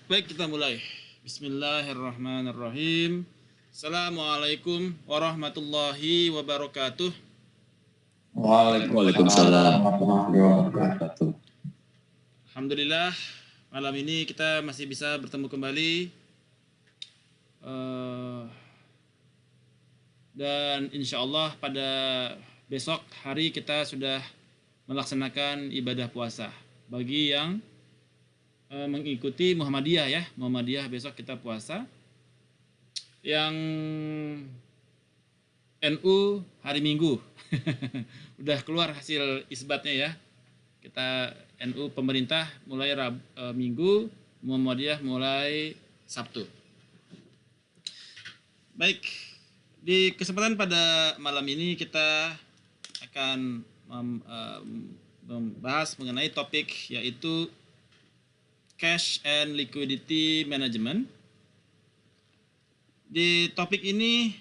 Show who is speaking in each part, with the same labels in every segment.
Speaker 1: Baik, kita mulai. Bismillahirrahmanirrahim. Assalamualaikum warahmatullahi wabarakatuh.
Speaker 2: Waalaikumsalam warahmatullahi wabarakatuh.
Speaker 1: Alhamdulillah, malam ini kita masih bisa bertemu kembali. Dan insya Allah pada besok hari kita sudah melaksanakan ibadah puasa. Bagi yang mengikuti Muhammadiyah ya, Muhammadiyah besok kita puasa. Yang NU hari Minggu. Udah keluar hasil isbatnya ya. Kita NU pemerintah mulai Minggu, Muhammadiyah mulai Sabtu. Baik, di kesempatan pada malam ini kita akan membahas mengenai topik yaitu Cash and Liquidity Management. Di topik ini,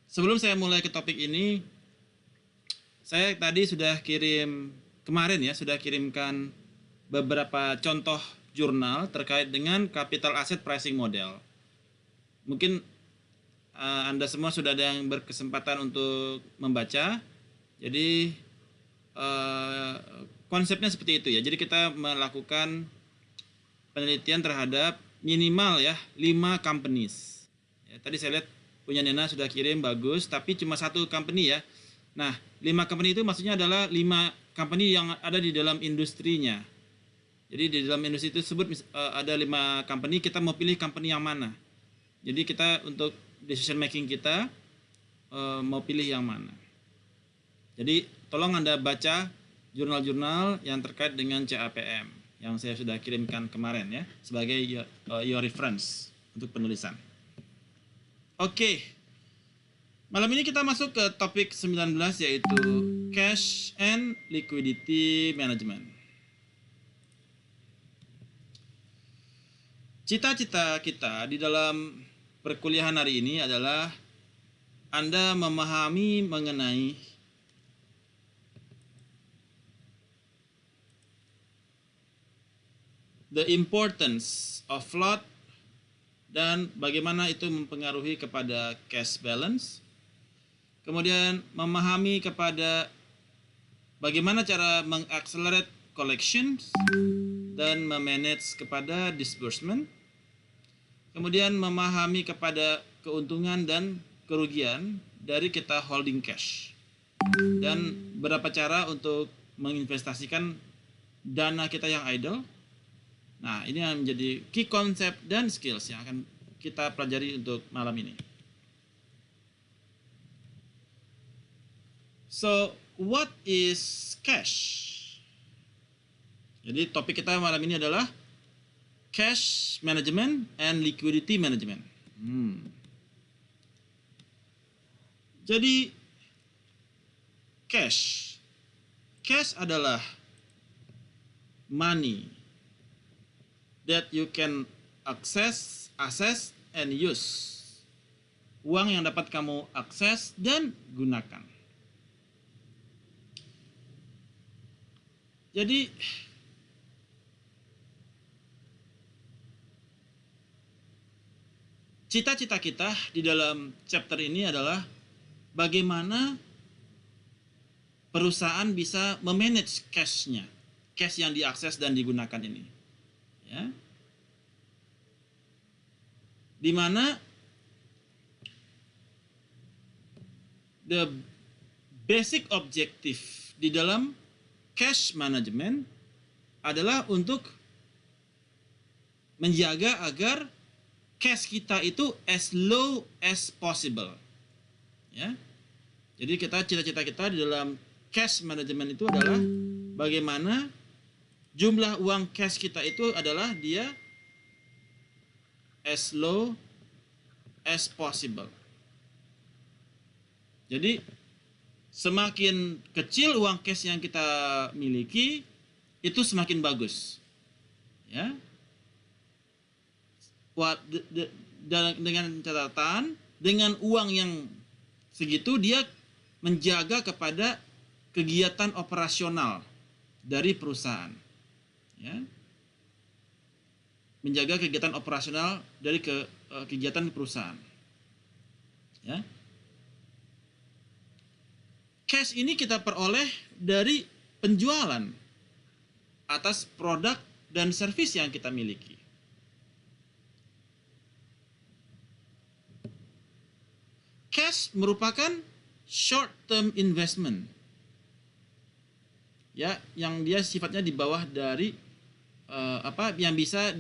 Speaker 1: sebelum saya mulai ke topik ini, saya tadi sudah sudah kirimkan beberapa contoh jurnal terkait dengan capital asset pricing model. Mungkin Anda semua sudah ada yang berkesempatan untuk membaca. Jadi konsepnya seperti itu ya. Jadi kita melakukan penelitian terhadap minimal ya 5 companies. Ya, tadi saya lihat punya Nena sudah kirim, bagus, tapi cuma 1 company ya. Nah, 5 company itu maksudnya adalah 5 company yang ada di dalam industrinya. Jadi di dalam industri itu tersebut ada 5 company, kita mau pilih company yang mana. Jadi kita untuk decision making kita mau pilih yang mana. Jadi tolong Anda baca jurnal-jurnal yang terkait dengan CAPM yang saya sudah kirimkan kemarin ya, sebagai your reference untuk penulisan. Oke. Malam ini kita masuk ke topik 19 yaitu Cash and Liquidity Management. Cita-cita kita di dalam perkuliahan hari ini adalah Anda memahami mengenai the importance of float dan bagaimana itu mempengaruhi kepada cash balance. Kemudian memahami kepada bagaimana cara mengaccelerate collections dan memanage kepada disbursement. Kemudian memahami kepada keuntungan dan kerugian dari kita holding cash. Dan beberapa cara untuk menginvestasikan dana kita yang idle. Nah, ini yang menjadi key concept dan skills yang akan kita pelajari untuk malam ini. So, what is cash? Jadi topik kita malam ini adalah cash management and liquidity management. Jadi cash adalah money that you can access and use. Uang yang dapat kamu akses dan gunakan. Jadi cita-cita kita di dalam chapter ini adalah bagaimana perusahaan bisa memanage cash-nya, cash yang diakses dan digunakan ini. Ya. Di mana the basic objective di dalam cash management adalah untuk menjaga agar cash kita itu as low as possible. Ya. Jadi cita-cita kita di dalam cash management itu adalah bagaimana jumlah uang cash kita itu adalah dia as low as possible. Jadi semakin kecil uang cash yang kita miliki itu semakin bagus. Ya. Dengan catatan dengan uang yang segitu dia menjaga kepada kegiatan operasional dari perusahaan. Ya. menjaga kegiatan operasional dari kegiatan perusahaan. Ya. Cash ini kita peroleh dari penjualan atas produk dan servis yang kita miliki. Cash merupakan short term investment. Ya, yang dia sifatnya di bawah dari yang bisa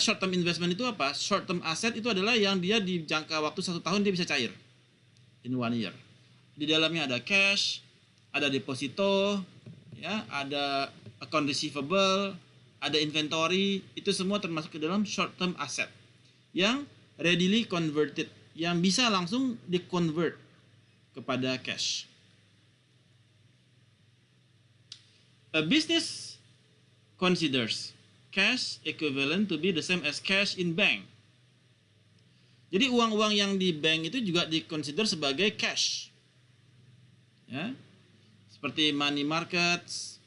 Speaker 1: short term investment itu apa? Short term asset itu adalah yang dia di jangka waktu 1 tahun dia bisa cair in 1 year. Di dalamnya ada cash, ada deposito, ya, ada account receivable, ada inventory, itu semua termasuk ke dalam short term asset yang readily converted, yang bisa langsung di-convert kepada cash. A business considers cash equivalent to be the same as cash in bank. Jadi uang-uang yang di bank itu juga dikonsider sebagai cash. Ya. Seperti money markets,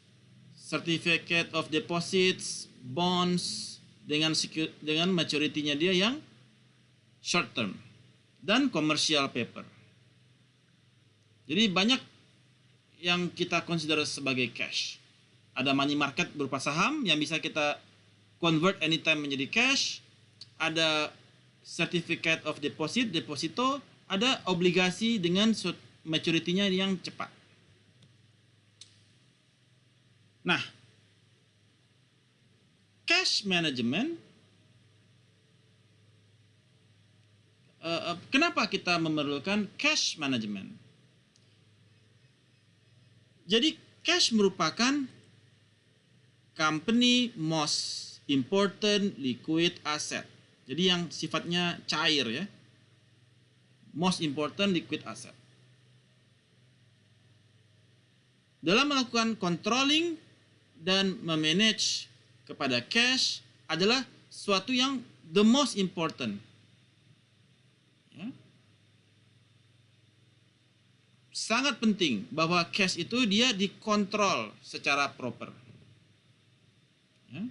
Speaker 1: certificate of deposits, bonds dengan maturity-nya dia yang short term, dan commercial paper. Jadi banyak yang kita consider sebagai cash. Ada money market berupa saham yang bisa kita convert anytime menjadi cash. Ada certificate of deposito, ada obligasi dengan maturity-nya yang cepat. Nah, cash management, kenapa kita memerlukan cash management? Jadi cash merupakan company most important liquid asset. Jadi yang sifatnya cair, ya. Most important liquid asset. Dalam melakukan controlling dan memanage kepada cash adalah suatu yang the most important. Ya. Sangat penting bahwa cash itu dia dikontrol secara proper. Ya.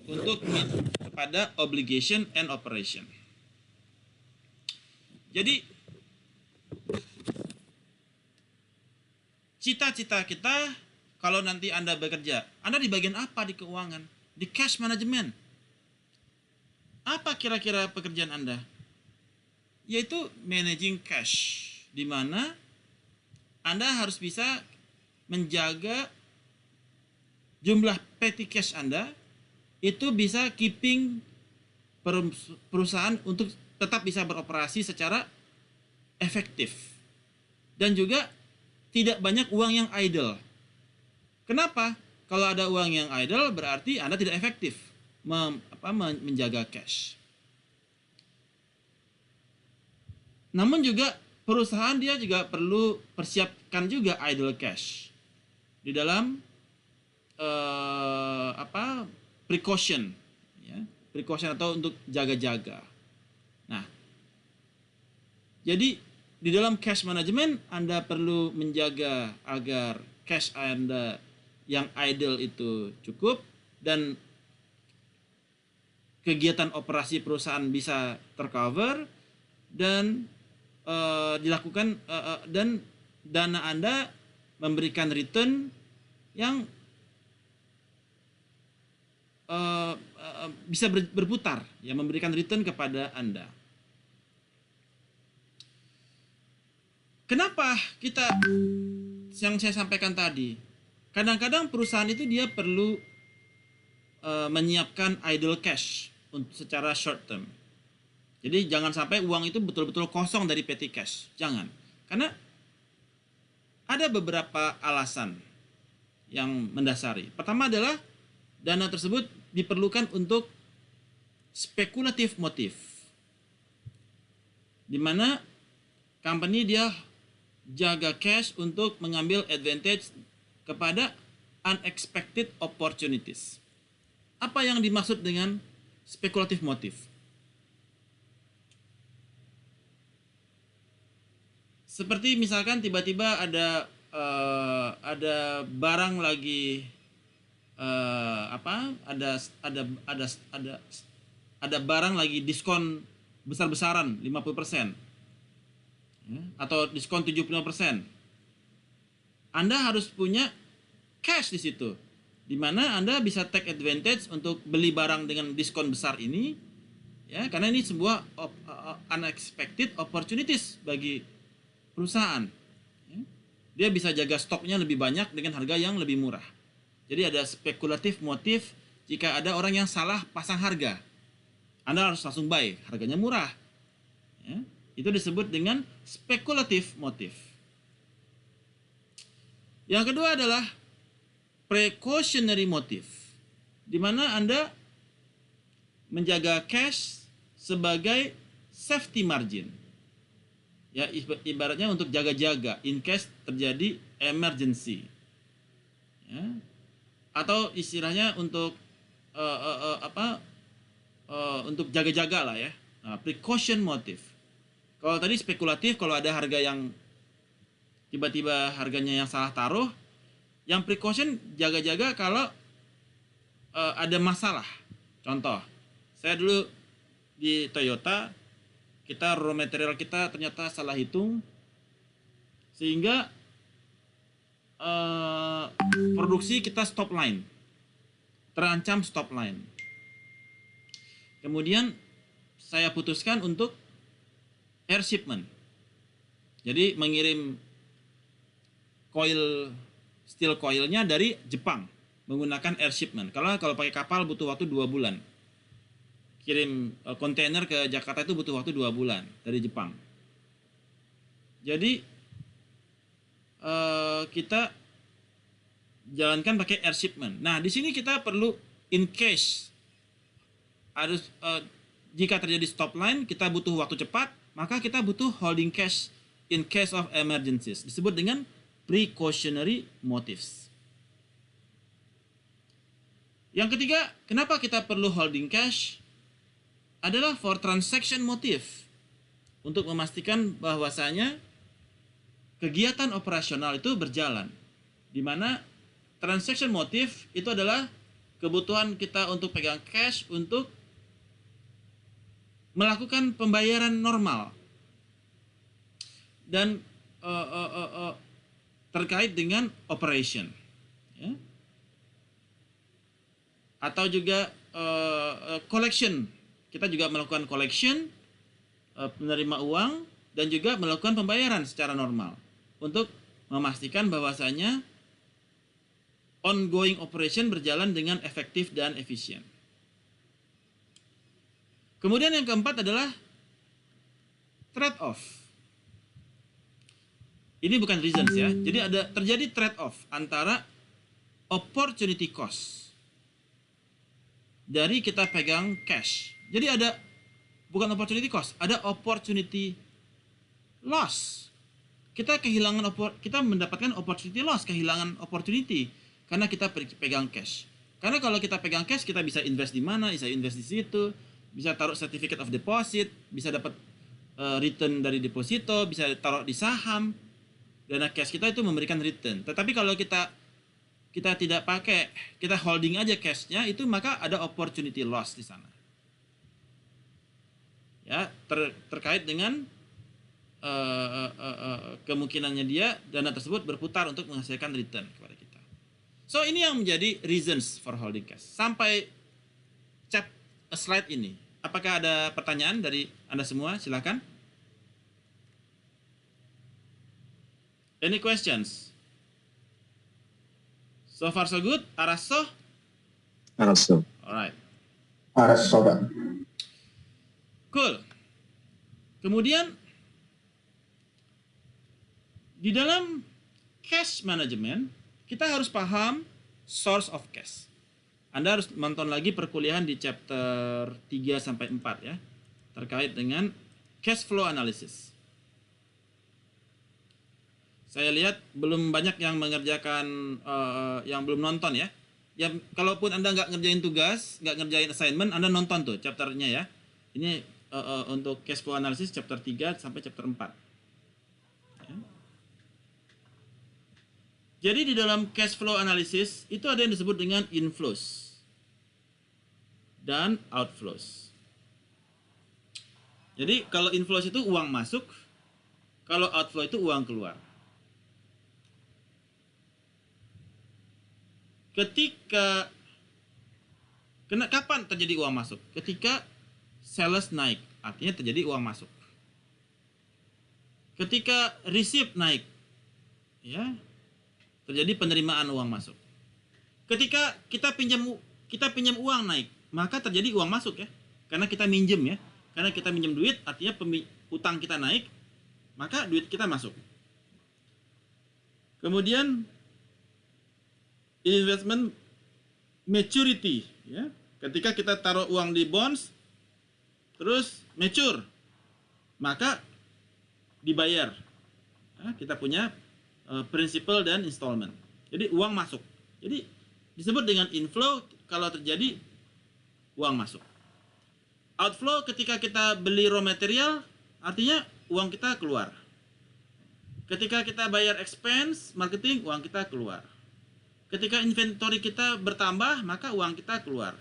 Speaker 1: Untuk meet kepada obligation and operation. Jadi cita-cita kita kalau nanti Anda bekerja, Anda di bagian apa di keuangan? Di cash management. Apa kira-kira pekerjaan Anda? Yaitu managing cash, di mana Anda harus bisa menjaga jumlah petty cash Anda itu bisa keeping perusahaan untuk tetap bisa beroperasi secara efektif. Dan juga tidak banyak uang yang idle. Kenapa? Kalau ada uang yang idle berarti Anda tidak efektif menjaga cash. Namun juga perusahaan dia juga perlu persiapkan juga idle cash di dalam precaution, ya, precaution atau untuk jaga-jaga. Nah, jadi di dalam cash management Anda perlu menjaga agar cash Anda yang idle itu cukup dan kegiatan operasi perusahaan bisa tercover dan dilakukan dan dana Anda memberikan return yang bisa berputar, ya, memberikan return kepada Anda. Kenapa kita yang saya sampaikan tadi? Kadang-kadang perusahaan itu dia perlu menyiapkan idle cash untuk secara short term. Jadi jangan sampai uang itu betul-betul kosong dari petty cash. Jangan. Karena ada beberapa alasan yang mendasari. Pertama adalah dana tersebut diperlukan untuk spekulatif motif, di mana company dia jaga cash untuk mengambil advantage kepada unexpected opportunities. Apa yang dimaksud dengan spekulatif motif? Seperti misalkan tiba-tiba ada barang lagi ada barang lagi diskon besar-besaran 50%, ya, atau diskon 75%. Anda harus punya cash di situ, di mana Anda bisa take advantage untuk beli barang dengan diskon besar ini, ya, karena ini sebuah unexpected opportunities bagi perusahaan. Ya. Dia bisa jaga stoknya lebih banyak dengan harga yang lebih murah. Jadi ada spekulatif motif jika ada orang yang salah pasang harga. Anda harus langsung buy, harganya murah. Ya. Itu disebut dengan spekulatif motif. Yang kedua adalah precautionary motive, di mana Anda menjaga cash sebagai safety margin. Ya, ibaratnya untuk jaga-jaga in case terjadi emergency. Ya. Atau istilahnya untuk untuk jaga-jaga lah ya. Nah, precaution motive. Kalau tadi spekulatif, kalau ada harga yang tiba-tiba harganya yang salah taruh, yang precaution jaga-jaga kalau ada masalah. Contoh, saya dulu di Toyota, kita raw material kita ternyata salah hitung, sehingga produksi kita stop line, terancam stop line. Kemudian saya putuskan untuk air shipment. Jadi mengirim steel coilnya dari Jepang menggunakan air shipment. Kalau pakai kapal butuh waktu 2 bulan. Kirim kontainer ke Jakarta itu butuh waktu 2 bulan dari Jepang. Jadi kita jalankan pakai air shipment. Nah, di sini kita perlu in case harus jika terjadi stop line, kita butuh waktu cepat, maka kita butuh holding cash in case of emergencies. Disebut dengan precautionary motives. Yang ketiga, kenapa kita perlu holding cash? Adalah for transaction motive. Untuk memastikan bahwasanya kegiatan operasional itu berjalan. Di mana transaction motive itu adalah kebutuhan kita untuk pegang cash untuk melakukan pembayaran normal. Dan terkait dengan operation, ya. Atau juga collection, kita juga melakukan collection, menerima uang, dan juga melakukan pembayaran secara normal untuk memastikan bahwasanya ongoing operation berjalan dengan efektif dan efisien. Kemudian yang keempat adalah trade-off. Ini bukan reasons ya. Jadi terjadi trade-off antara opportunity cost dari kita pegang cash. Jadi bukan opportunity cost, ada opportunity loss. Kita mendapatkan opportunity loss, kehilangan opportunity karena kita pegang cash. Karena kalau kita pegang cash, kita bisa invest di mana, bisa invest di situ, bisa taruh certificate of deposit, bisa dapat return dari deposito, bisa taruh di saham. Dana cash kita itu memberikan return. Tetapi kalau kita tidak pakai, kita holding aja cashnya, itu maka ada opportunity loss di sana. Ya, terkait dengan kemungkinannya dana tersebut berputar untuk menghasilkan return kepada kita. So ini yang menjadi reasons for holding cash. Sampai slide ini, apakah ada pertanyaan dari Anda semua? Silakan. Any questions? So far so good? Araso?
Speaker 2: Araso.
Speaker 1: Alright.
Speaker 2: Araso, Pak.
Speaker 1: Cool. Kemudian di dalam cash management kita harus paham source of cash. Anda harus nonton lagi perkuliahan di chapter 3 sampai 4 ya, terkait dengan cash flow analysis. Saya lihat belum banyak yang mengerjakan, yang belum nonton ya. Ya, kalaupun Anda nggak ngerjain tugas, nggak ngerjain assignment, Anda nonton tuh chapternya ya. Ini untuk cash flow analysis chapter 3 sampai chapter 4. Ya. Jadi di dalam cash flow analysis itu ada yang disebut dengan inflows dan outflows. Jadi kalau inflows itu uang masuk, kalau outflow itu uang keluar. Kapan terjadi uang masuk? Ketika sales naik, artinya terjadi uang masuk. Ketika receipt naik, ya, terjadi penerimaan uang masuk. Ketika kita pinjam uang naik, maka terjadi uang masuk ya. Karena kita minjem ya. Karena kita minjem duit, artinya utang kita naik, maka duit kita masuk. Kemudian investment maturity ya. Ketika kita taruh uang di bonds terus mature, maka dibayar. Nah, kita punya principal dan installment. Jadi uang masuk. Jadi disebut dengan inflow kalau terjadi uang masuk. Outflow ketika kita beli raw material, artinya uang kita keluar. Ketika kita bayar expense marketing, uang kita keluar. Ketika inventory kita bertambah, maka uang kita keluar.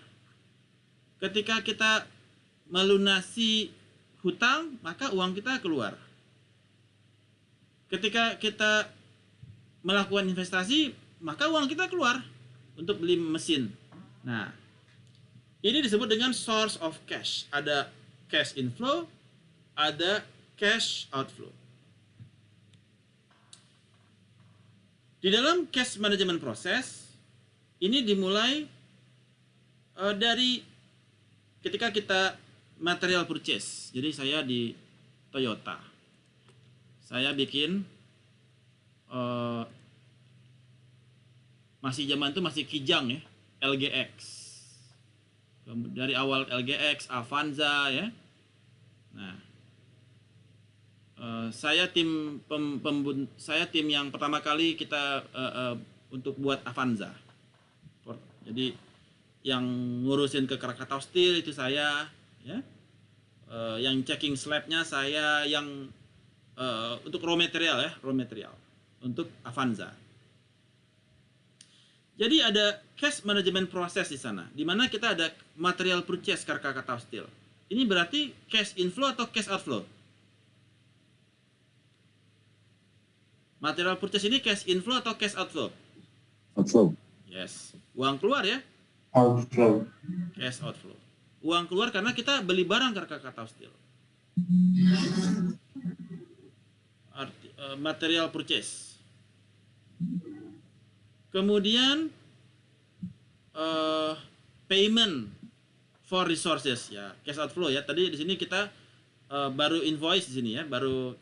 Speaker 1: Ketika kita melunasi hutang, maka uang kita keluar. Ketika kita melakukan investasi, maka uang kita keluar untuk beli mesin. Nah, ini disebut dengan source of cash. Ada cash inflow, ada cash outflow. Di dalam cash management process, ini dimulai dari ketika kita material purchase. Jadi saya di Toyota, saya bikin masih zaman itu masih Kijang ya, LGX. Dari awal LGX, Avanza ya. Nah, saya tim yang pertama kali kita untuk buat Avanza. Jadi yang ngurusin ke Krakatau Steel itu saya ya. Yang checking slabnya saya, yang untuk raw material untuk Avanza. Jadi ada cash management process di sana, di mana kita ada material purchase Krakatau Steel. Ini berarti cash inflow atau cash outflow? Material purchase ini cash inflow atau cash outflow?
Speaker 2: Outflow.
Speaker 1: Yes, uang keluar ya.
Speaker 2: Outflow.
Speaker 1: Cash outflow. Uang keluar karena kita beli barang ke Krakatau Steel. Material purchase. Kemudian payment for resources ya, cash outflow ya. Tadi di sini kita baru invoice di sini ya, baru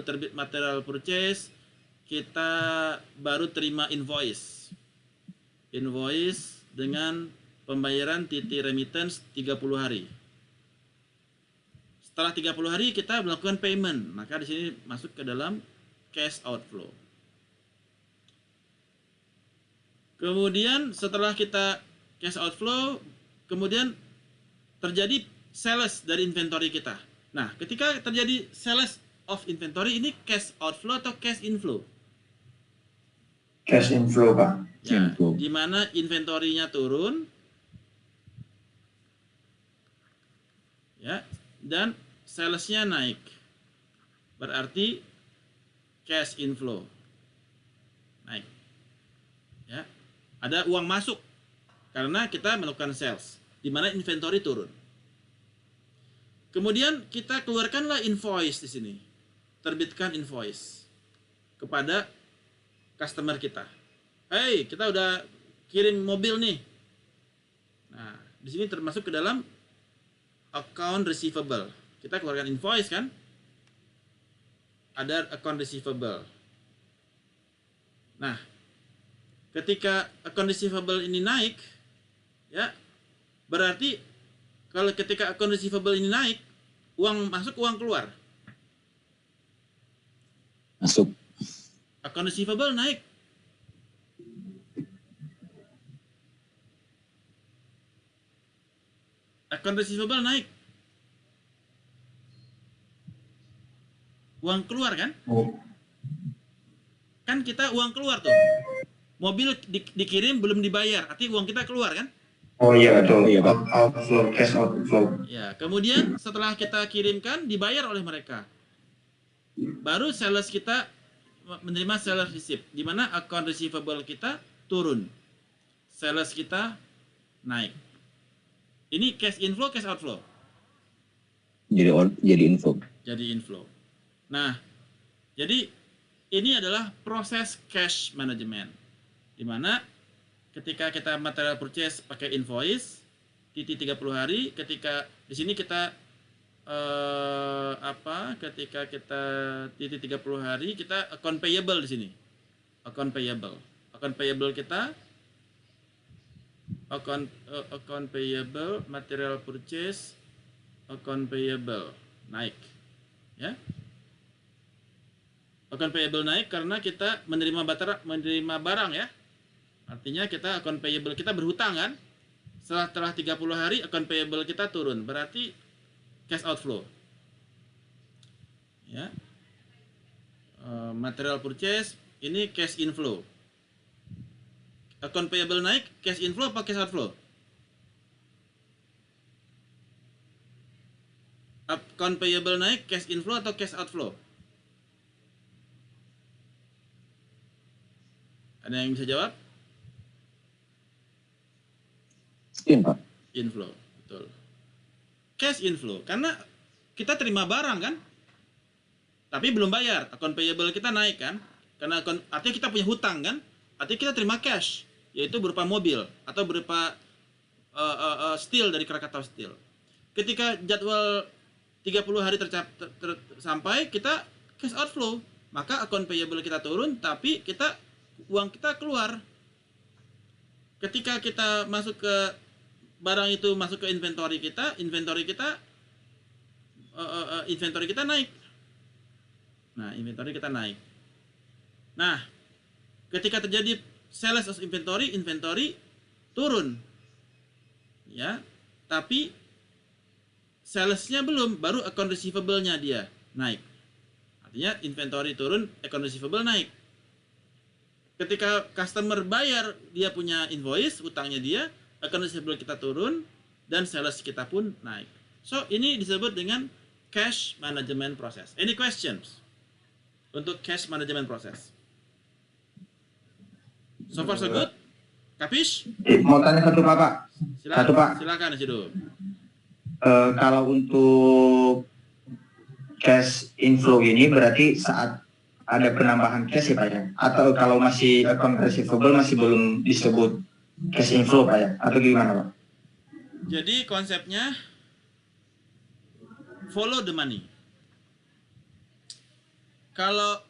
Speaker 1: terbit material purchase, kita baru terima invoice dengan pembayaran TT remittance 30 hari. Setelah 30 hari kita melakukan payment, maka di sini masuk ke dalam cash outflow. Kemudian setelah kita cash outflow, kemudian terjadi sales dari inventory kita. Nah, ketika terjadi sales of inventory, ini cash outflow atau cash inflow?
Speaker 2: Cash inflow, Pak.
Speaker 1: Ya, di mana inventory-nya turun, ya, dan sales-nya naik. Berarti cash inflow naik. Ya. Ada uang masuk karena kita melakukan sales, di mana inventory turun. Kemudian kita keluarkanlah invoice di sini. Terbitkan invoice kepada customer kita. Hey, kita udah kirim mobil nih. Nah, di sini termasuk ke dalam account receivable. Kita keluarkan invoice kan? Ada account receivable. Nah, ketika account receivable ini naik, ya, berarti kalau ketika account receivable ini naik, uang masuk, uang keluar.
Speaker 2: Masuk.
Speaker 1: Account receivable naik. Account receivable naik. Uang keluar kan?
Speaker 2: Oh.
Speaker 1: Kan kita uang keluar tuh. Mobil dikirim belum dibayar, artinya uang kita keluar kan?
Speaker 2: Oh iya betul. Iya Pak.
Speaker 3: Outflow, cash outflow.
Speaker 1: Ya, kemudian setelah kita kirimkan dibayar oleh mereka. Baru sales kita menerima sales receipt, di mana account receivable kita turun. Sales kita naik. Ini cash inflow, cash outflow.
Speaker 2: Jadi info.
Speaker 1: Jadi inflow. Nah, jadi ini adalah proses cash management, di mana ketika kita material purchase pakai invoice, TT 30 hari, ketika di sini kita ketika kita TT 30 hari, kita account payable di sini. Account payable kita account payable, material purchase, account payable naik. Ya. Account payable naik karena kita menerima barang ya. Artinya kita account payable kita berhutang kan. Setelah 30 hari account payable kita turun. Berarti cash outflow. Ya. Material purchase ini cash inflow. Account payable naik, cash inflow apa cash outflow? Account payable naik, cash inflow atau cash outflow? Ada yang bisa jawab?
Speaker 2: Pak.
Speaker 1: Inflow, betul. Cash inflow, karena kita terima barang kan, tapi belum bayar. Account payable kita naik kan, karena artinya kita punya hutang kan, artinya kita terima cash, yaitu berupa mobil atau berupa steel dari Krakatau Steel. Ketika jadwal 30 hari sampai, kita cash outflow, maka account payable kita turun, tapi uang kita keluar. Ketika kita masuk ke barang itu masuk ke inventory kita naik. Nah, inventory kita naik. Nah, ketika terjadi sales of inventory turun. Ya, tapi salesnya belum, baru account receivable-nya dia naik. Artinya inventory turun, account receivable naik. Ketika customer bayar, dia punya invoice, utangnya dia, account receivable kita turun, dan sales kita pun naik. So, ini disebut dengan cash management process. Any questions untuk cash management process? So far so good? Kapish?
Speaker 3: Mau tanya satu Pak. Satu Pak.
Speaker 1: Silakan Sido.
Speaker 3: Kalau untuk cash inflow ini berarti saat ada penambahan cash ya Pak ya? Atau kalau masih account receivable masih belum disebut cash inflow Pak ya? Atau gimana Pak?
Speaker 1: Jadi konsepnya follow the money. Kalau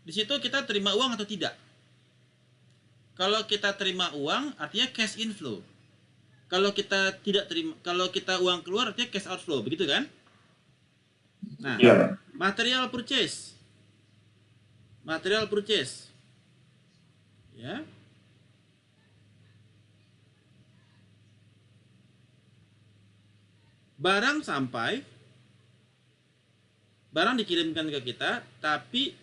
Speaker 1: di situ kita terima uang atau tidak? Kalau kita terima uang artinya cash inflow. Kalau kita tidak terima, kalau kita uang keluar artinya cash outflow, begitu kan? Nah,
Speaker 3: Ya.
Speaker 1: material purchase. Ya. Barang sampai, barang dikirimkan ke kita, tapi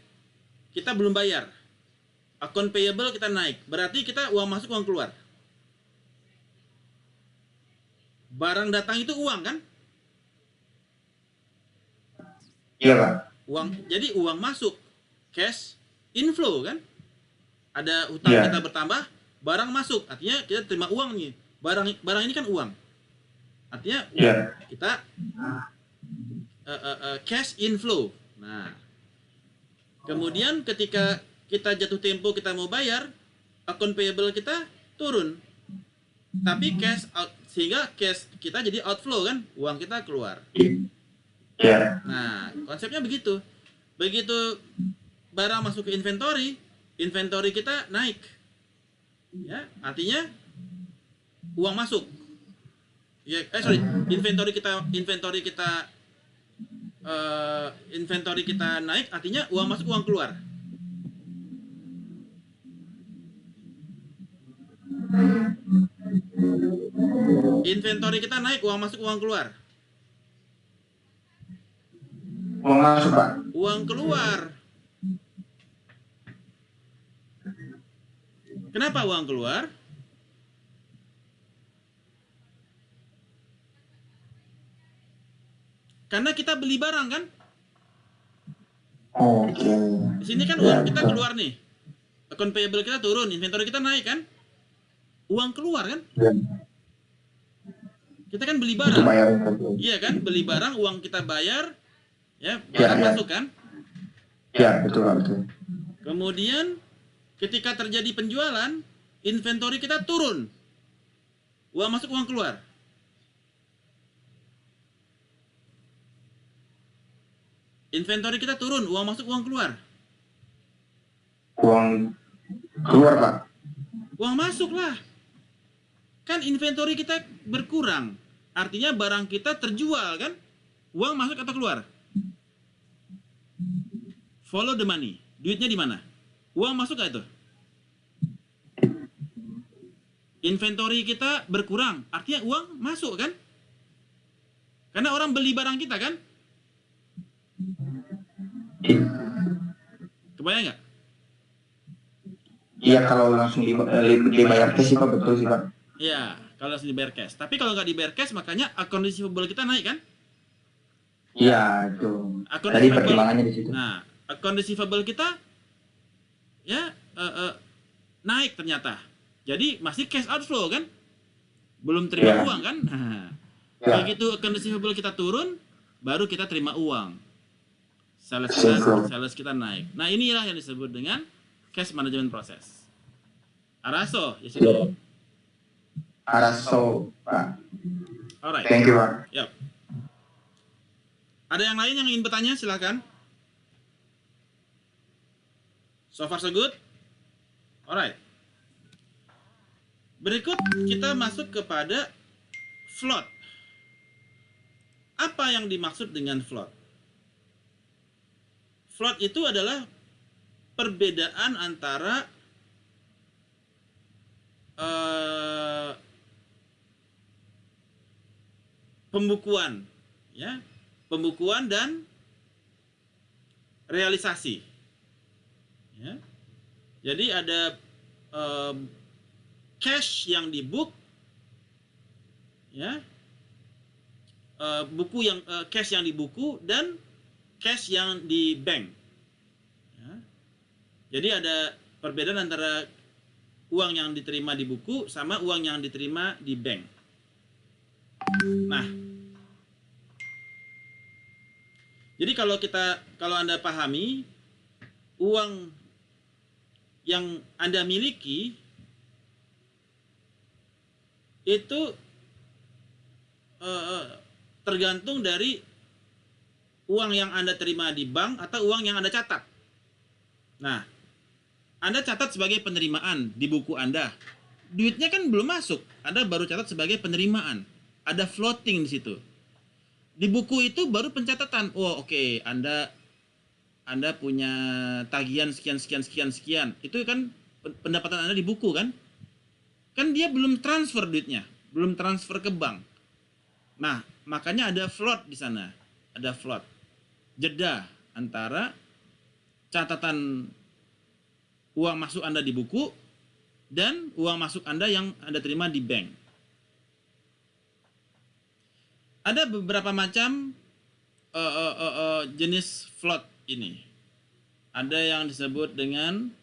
Speaker 1: kita belum bayar. Account payable kita naik, berarti kita uang masuk, uang keluar. Barang datang itu uang kan?
Speaker 3: Iya Pak.
Speaker 1: Jadi uang masuk, cash inflow kan? Ada hutang
Speaker 3: Ya.
Speaker 1: kita bertambah, barang masuk, artinya kita terima uang nih. Barang ini kan uang. Artinya
Speaker 3: Ya.
Speaker 1: kita cash inflow. Nah, kemudian ketika kita jatuh tempo kita mau bayar, account payable kita turun. Tapi cash out, sehingga cash kita jadi outflow kan, uang kita keluar.
Speaker 3: Ya.
Speaker 1: Nah, konsepnya begitu. Begitu barang masuk ke inventory kita naik. Ya, artinya uang masuk. Ya, inventory kita naik, artinya uang masuk, uang keluar. Inventory kita naik, uang masuk, uang keluar.
Speaker 3: Uang masuk Pak.
Speaker 1: Uang keluar. Kenapa uang keluar? Karena kita beli barang kan?
Speaker 3: Oke.
Speaker 1: Di sini kan
Speaker 3: Ya,
Speaker 1: uang kita
Speaker 3: betul.
Speaker 1: keluar nih. Account payable kita turun, inventory kita naik kan? Uang keluar kan?
Speaker 3: Ya,
Speaker 1: Kita kan beli
Speaker 3: untuk
Speaker 1: barang.
Speaker 3: bayar inventory.
Speaker 1: Iya kan? Beli barang, uang kita bayar, ya,
Speaker 3: Ya,
Speaker 1: barang
Speaker 3: ya.
Speaker 1: masuk kan?
Speaker 3: Ya, betul, Pak, betul.
Speaker 1: Kemudian ketika terjadi penjualan, inventory kita turun. Uang masuk, uang keluar. Inventory kita turun, uang masuk, uang keluar.
Speaker 3: Uang keluar, Pak.
Speaker 1: Uang masuk lah. Kan inventory kita berkurang. Artinya barang kita terjual kan? Uang masuk atau keluar? Follow the money. Duitnya di mana? Uang masuk gak itu? Inventory kita berkurang. Artinya uang masuk kan? Karena orang beli barang kita kan? Kebayang nggak?
Speaker 3: Iya, kalau langsung dibayar cash sih, Pak, betul sih, Pak.
Speaker 1: Ya, kalau langsung dibayar cash. Tapi kalau nggak dibayar cash, makanya account receivable kita naik kan?
Speaker 3: Iya, itu.
Speaker 1: Account
Speaker 3: Tadi
Speaker 1: receivable.
Speaker 3: pertimbangannya di situ.
Speaker 1: Nah, account receivable kita ya naik ternyata. Jadi masih cash outflow kan? Belum terima
Speaker 3: Ya.
Speaker 1: uang kan? Nah,
Speaker 3: Ya.
Speaker 1: begitu account receivable kita turun, baru kita terima uang. Sales kita naik. Nah, inilah yang disebut dengan cash management process. Araso, ya sudah.
Speaker 3: Araso, Pak.
Speaker 1: Alright.
Speaker 3: Thank you, Pak.
Speaker 1: Yap. Ada yang lain yang ingin bertanya? Silakan. So far so good? Alright. Berikut kita masuk kepada float. Apa yang dimaksud dengan float? Float itu adalah perbedaan antara pembukuan, ya, pembukuan dan realisasi. Ya. Jadi ada cash yang di book, ya, buku yang cash yang di buku dan cash yang di bank. Ya. Jadi ada perbedaan antara uang yang diterima di buku sama uang yang diterima di bank. Nah, jadi kalau Anda pahami, uang yang Anda miliki itu tergantung dari uang yang Anda terima di bank atau uang yang Anda catat. Nah, Anda catat sebagai penerimaan di buku Anda. Duitnya kan belum masuk, Anda baru catat sebagai penerimaan. Ada floating di situ. Di buku itu baru pencatatan. Oh, oke, Anda punya tagihan sekian. Itu kan pendapatan Anda di buku kan? Kan dia belum transfer duitnya, belum transfer ke bank. Nah, makanya ada float di sana. Ada float. Jeda antara catatan uang masuk Anda di buku dan uang masuk Anda yang Anda terima di bank. Ada beberapa macam jenis float ini. Ada yang disebut dengan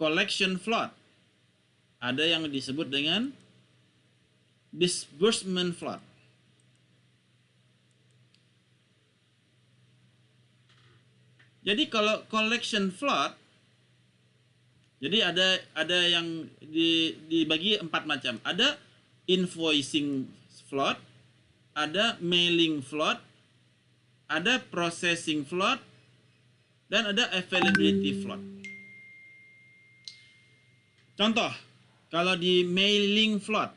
Speaker 1: collection float. Ada yang disebut dengan disbursement float. Jadi kalau collection float, jadi ada yang dibagi 4 macam. Ada invoicing float, ada mailing float, ada processing float, dan ada availability float. Contoh, kalau di mailing float,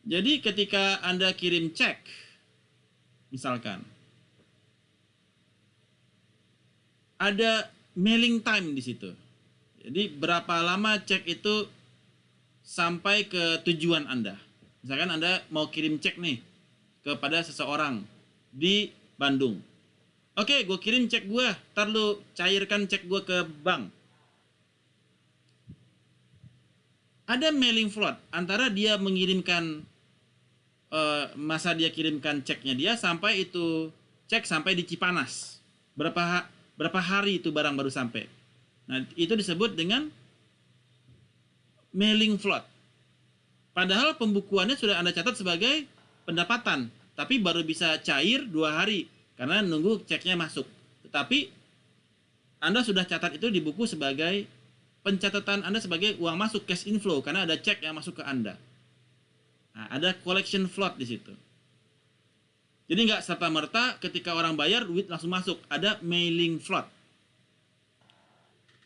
Speaker 1: jadi ketika Anda kirim cek, misalkan, ada mailing time di situ. Jadi berapa lama cek itu sampai ke tujuan Anda. Misalkan Anda mau kirim cek nih kepada seseorang di Bandung. Oke, gue kirim cek gue, ntar lu cairkan cek gue ke bank. Ada mailing float antara dia mengirimkan masa dia kirimkan ceknya dia sampai itu cek sampai di Cipanas. Berapa hari itu barang baru sampai. Nah, itu disebut dengan mailing float. Padahal pembukuannya sudah Anda catat sebagai pendapatan, tapi baru bisa cair 2 hari karena nunggu ceknya masuk. Tetapi Anda sudah catat itu di buku sebagai pencatatan Anda sebagai uang masuk, cash inflow, karena ada cek yang masuk ke Anda. Nah, ada collection float di situ. Jadi nggak serta-merta ketika orang bayar duit langsung masuk, ada mailing float.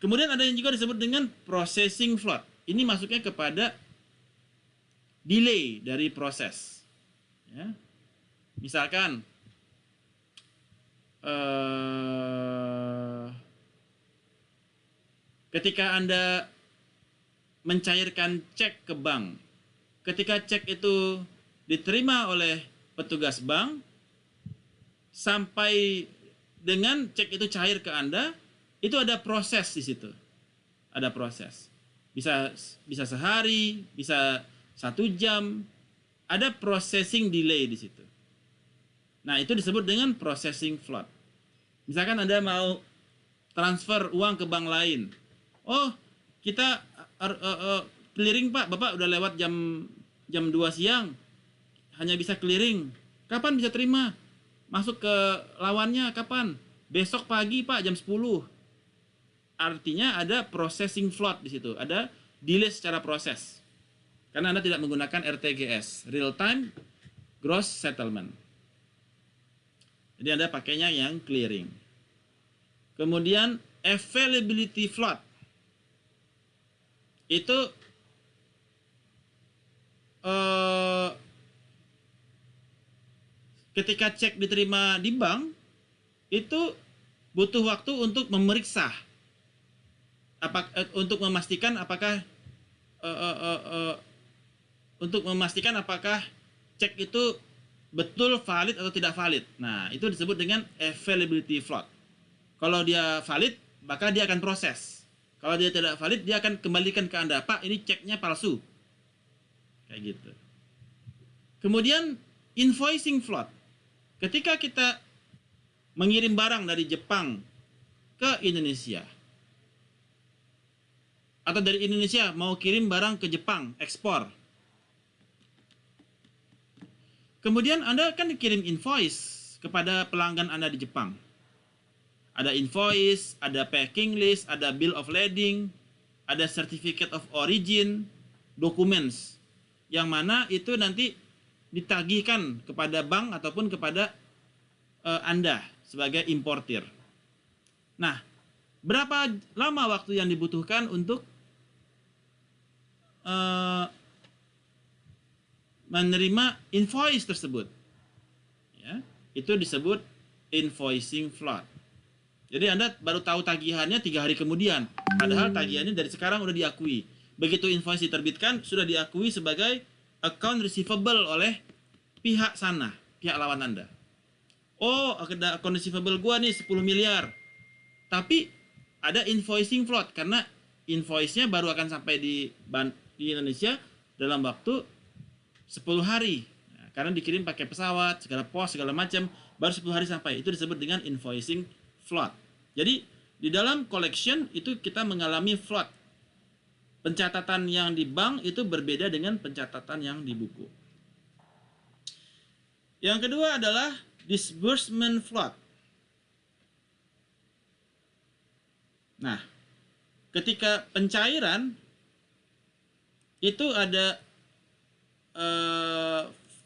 Speaker 1: Kemudian ada yang juga disebut dengan processing float. Ini masuknya kepada delay dari proses. Ya. Misalkan ketika Anda mencairkan cek ke bank, ketika cek itu diterima oleh petugas bank, sampai dengan cek itu cair ke Anda, itu ada proses di situ. Ada proses. Bisa sehari, bisa 1 jam, ada processing delay di situ. Nah, itu disebut dengan processing float. Misalkan Anda mau transfer uang ke bank lain. Oh, kita clearing Pak, Bapak udah lewat jam 2 siang. Hanya bisa clearing. Kapan bisa terima? Masuk ke lawannya kapan? Besok pagi Pak, jam 10. Artinya ada processing float di situ. Ada delay secara proses. Karena Anda tidak menggunakan RTGS, Real Time Gross Settlement. Jadi Anda pakainya yang clearing. Kemudian availability float. Itu ketika cek diterima di bank, itu butuh waktu untuk memeriksa, untuk memastikan apakah cek itu betul valid atau tidak valid. Nah, itu disebut dengan availability float. Kalau dia valid, maka dia akan proses. Kalau dia tidak valid, dia akan kembalikan ke Anda, Pak, ini ceknya palsu. Kayak gitu. Kemudian invoicing float. Ketika kita mengirim barang dari Jepang ke Indonesia, atau dari Indonesia mau kirim barang ke Jepang, ekspor. Kemudian Anda kan dikirim invoice kepada pelanggan Anda di Jepang. Ada invoice, ada packing list, ada bill of lading, ada certificate of origin, documents. Yang mana itu nanti ditagihkan kepada bank ataupun kepada Anda sebagai importir. Nah, berapa lama waktu yang dibutuhkan untuk menerima invoice tersebut? Ya, itu disebut invoicing float. Jadi Anda baru tahu tagihannya 3 hari kemudian. Padahal tagihannya dari sekarang udah diakui. Begitu invoice diterbitkan, sudah diakui sebagai account receivable oleh pihak sana, pihak lawan Anda. Oh, ada account receivable gua nih 10 miliar. Tapi ada invoicing float karena invoice-nya baru akan sampai di Indonesia dalam waktu 10 hari. Nah, karena dikirim pakai pesawat, segala pos, segala macam, baru 10 hari sampai. Itu disebut dengan invoicing float. Jadi, di dalam collection itu kita mengalami float. Pencatatan yang di bank itu berbeda dengan pencatatan yang di buku. Yang kedua adalah disbursement float. Nah, ketika pencairan itu ada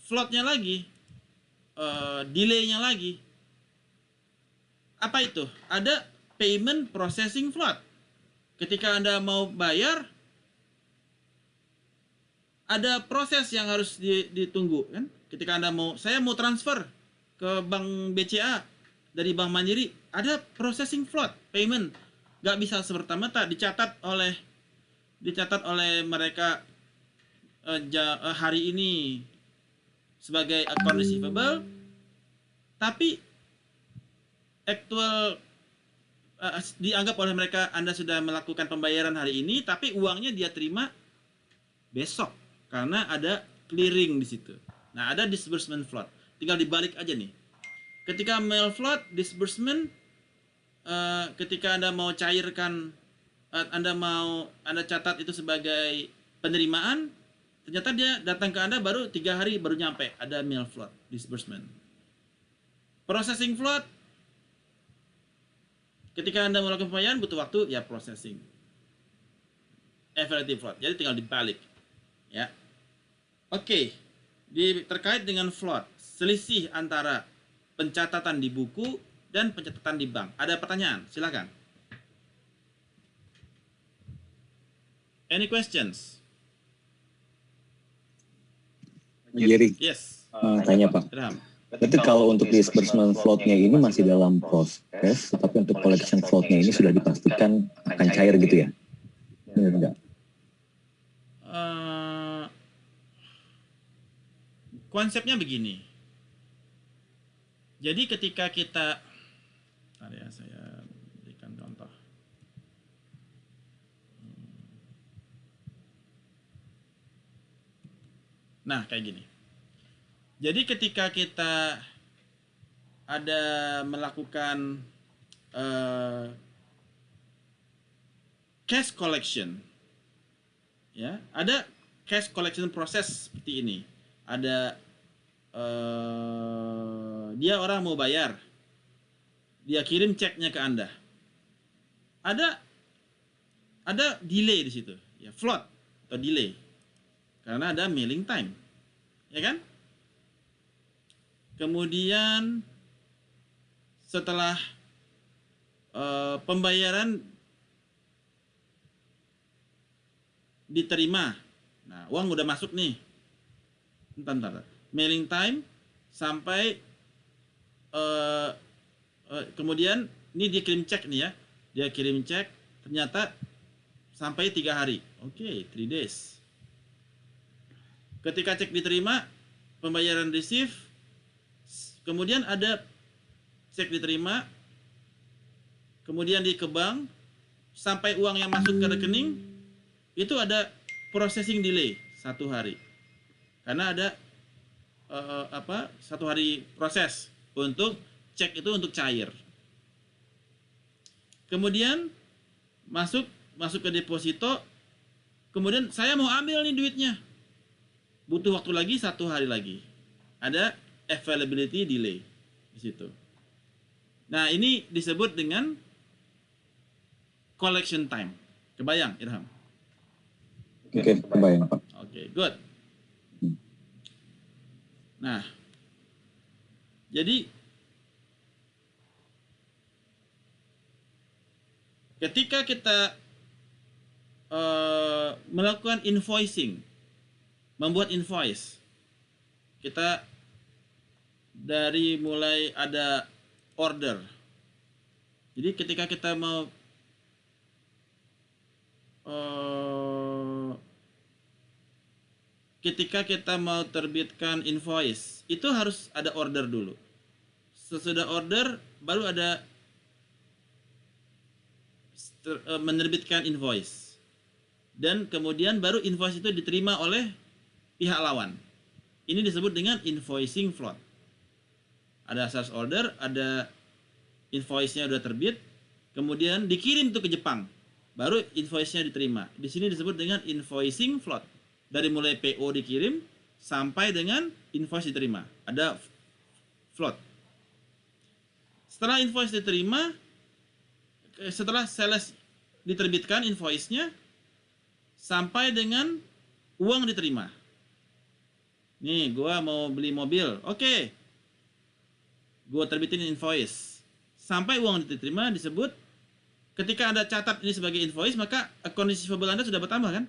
Speaker 1: floatnya lagi, delay-nya lagi. Apa itu? Ada payment processing float. Ketika Anda mau bayar, ada proses yang harus ditunggu kan? Ketika Anda saya mau transfer ke bank BCA dari Bank Mandiri, ada processing float payment. Nggak bisa serta-merta dicatat oleh mereka hari ini sebagai account receivable, tapi Actual dianggap oleh mereka Anda sudah melakukan pembayaran hari ini, tapi uangnya dia terima besok karena ada clearing di situ. Nah, ada disbursement float. Tinggal dibalik aja nih. Ketika mail float, disbursement, ketika Anda mau cairkan, Anda catat itu sebagai penerimaan, ternyata dia datang ke Anda baru 3 hari baru nyampe, ada mail float, disbursement. Processing float, ketika Anda melakukan pembayaran butuh waktu, ya processing. Effective float, jadi tinggal dibalik. Ya. Oke, terkait dengan float, selisih antara pencatatan di buku dan pencatatan di bank. Ada pertanyaan? Silakan. Any questions?
Speaker 4: Jerry,
Speaker 1: Yes.
Speaker 4: tanya Pak.
Speaker 1: Ilham.
Speaker 4: Berarti kalau untuk disbursement float-nya ini masih dalam proses, tetapi untuk collection float-nya ini sudah dipastikan akan cair gitu ya? Benar enggak?
Speaker 1: Konsepnya begini. Jadi ketika kita, ya saya berikan contoh. Nah, kayak gini. Jadi ketika kita ada melakukan cash collection, ya, ada cash collection proses seperti ini. Ada dia orang mau bayar, dia kirim ceknya ke Anda. Ada delay di situ, ya, float atau delay, karena ada mailing time, ya kan? Kemudian setelah pembayaran diterima, nah uang udah masuk nih, bentar. Mailing time sampai kemudian ini dia kirim cek nih ya, dia kirim cek ternyata sampai 3 hari, oke, 3 days. Ketika cek diterima, pembayaran receive, kemudian ada cek diterima, kemudian di ke bank, sampai uang yang masuk ke rekening, itu ada processing delay 1 hari. Karena ada 1 hari proses untuk cek itu untuk cair. Kemudian masuk ke deposito, kemudian saya mau ambil nih duitnya. Butuh waktu lagi 1 hari lagi. Ada availability delay di situ. Nah, ini disebut dengan collection time. Kebayang, Irham?
Speaker 4: Oke, kebayang Pak.
Speaker 1: Oke, good. Nah, jadi ketika kita melakukan invoicing, membuat invoice, kita dari mulai ada order. Jadi ketika kita mau terbitkan invoice, itu harus ada order dulu. Sesudah order, baru ada menerbitkan invoice. Dan kemudian baru invoice itu diterima oleh pihak lawan. Ini disebut dengan invoicing float. Ada sales order, ada invoice-nya udah terbit, kemudian dikirim tuh ke Jepang, baru invoice-nya diterima. Di sini disebut dengan invoicing float. Dari mulai PO dikirim sampai dengan invoice diterima, ada float. Setelah invoice diterima, setelah sales diterbitkan invoice-nya, sampai dengan uang diterima. Nih, gua mau beli mobil, oke, gua terbitin invoice. Sampai uang diterima disebut, ketika Anda catat ini sebagai invoice, maka account receivable Anda sudah bertambah kan?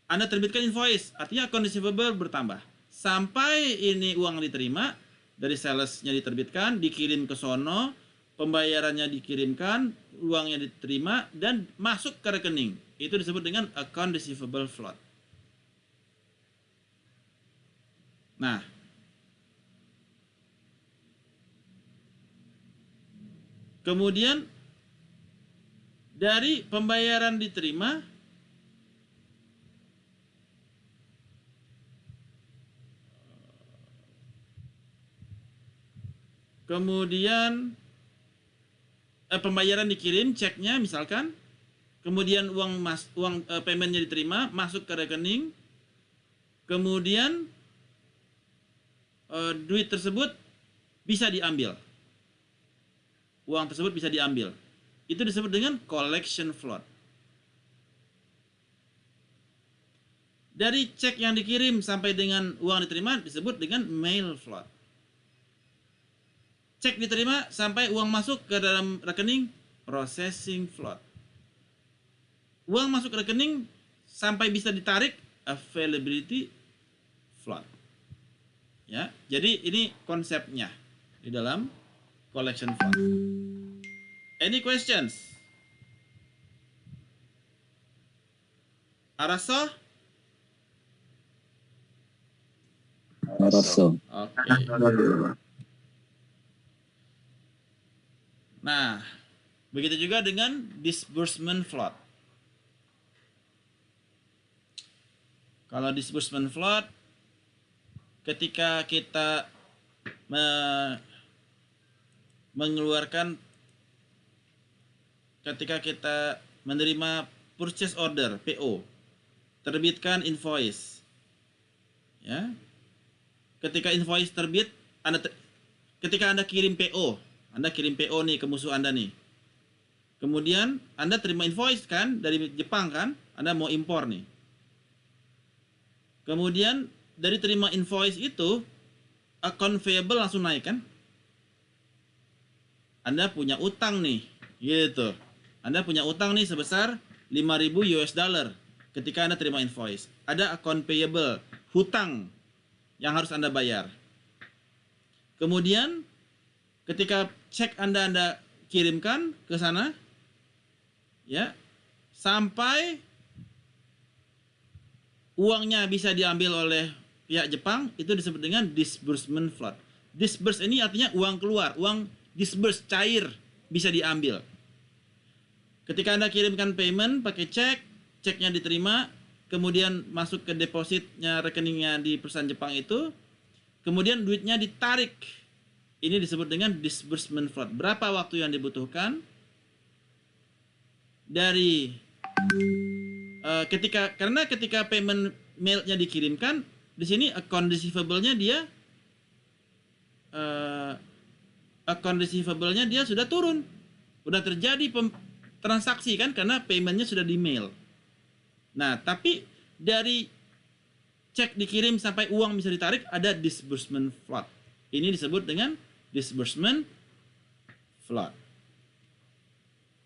Speaker 1: Anda terbitkan invoice, artinya account receivable bertambah. Sampai ini uang diterima, dari salesnya diterbitkan, dikirim ke sono, pembayarannya dikirimkan, uangnya diterima, dan masuk ke rekening. Itu disebut dengan account receivable float. Nah, Kemudian dari pembayaran diterima, kemudian pembayaran dikirim, ceknya misalkan, kemudian uang paymentnya diterima, masuk ke rekening, kemudian duit tersebut bisa diambil, uang tersebut bisa diambil. Itu disebut dengan collection float. Dari cek yang dikirim sampai dengan uang diterima disebut dengan mail float. Cek diterima sampai uang masuk ke dalam rekening, processing float. Uang masuk ke rekening sampai bisa ditarik, availability float. Ya, jadi ini konsepnya di dalam collection float. Any questions? Araso?
Speaker 4: Araso.
Speaker 1: Oke. Nah, begitu juga dengan disbursement float. Kalau disbursement float, ketika kita mengeluarkan, ketika kita menerima purchase order PO, terbitkan invoice, ya. Ketika invoice terbit, ketika Anda kirim PO, Anda kirim PO nih ke musuh Anda nih. Kemudian Anda terima invoice kan dari Jepang kan, Anda mau impor nih. Kemudian dari terima invoice itu, account payable langsung naik kan? Anda punya utang nih, gitu. Anda punya utang nih sebesar 5.000 US dollar ketika Anda terima invoice. Ada account payable, hutang yang harus Anda bayar. Kemudian ketika cek Anda kirimkan ke sana, ya, sampai uangnya bisa diambil oleh pihak Jepang, itu disebut dengan disbursement float. Disburse ini artinya uang keluar, uang disburse, cair, bisa diambil. Ketika Anda kirimkan payment pakai cek, ceknya diterima, kemudian masuk ke depositnya rekeningnya di perusahaan Jepang itu, kemudian duitnya ditarik. Ini disebut dengan disbursement float. Berapa waktu yang dibutuhkan dari karena ketika payment mailnya dikirimkan, di sini account receivable-nya dia sudah turun, sudah terjadi transaksi kan, karena paymentnya sudah di mail. Nah, tapi dari cek dikirim sampai uang bisa ditarik ada disbursement float. Ini disebut dengan disbursement float.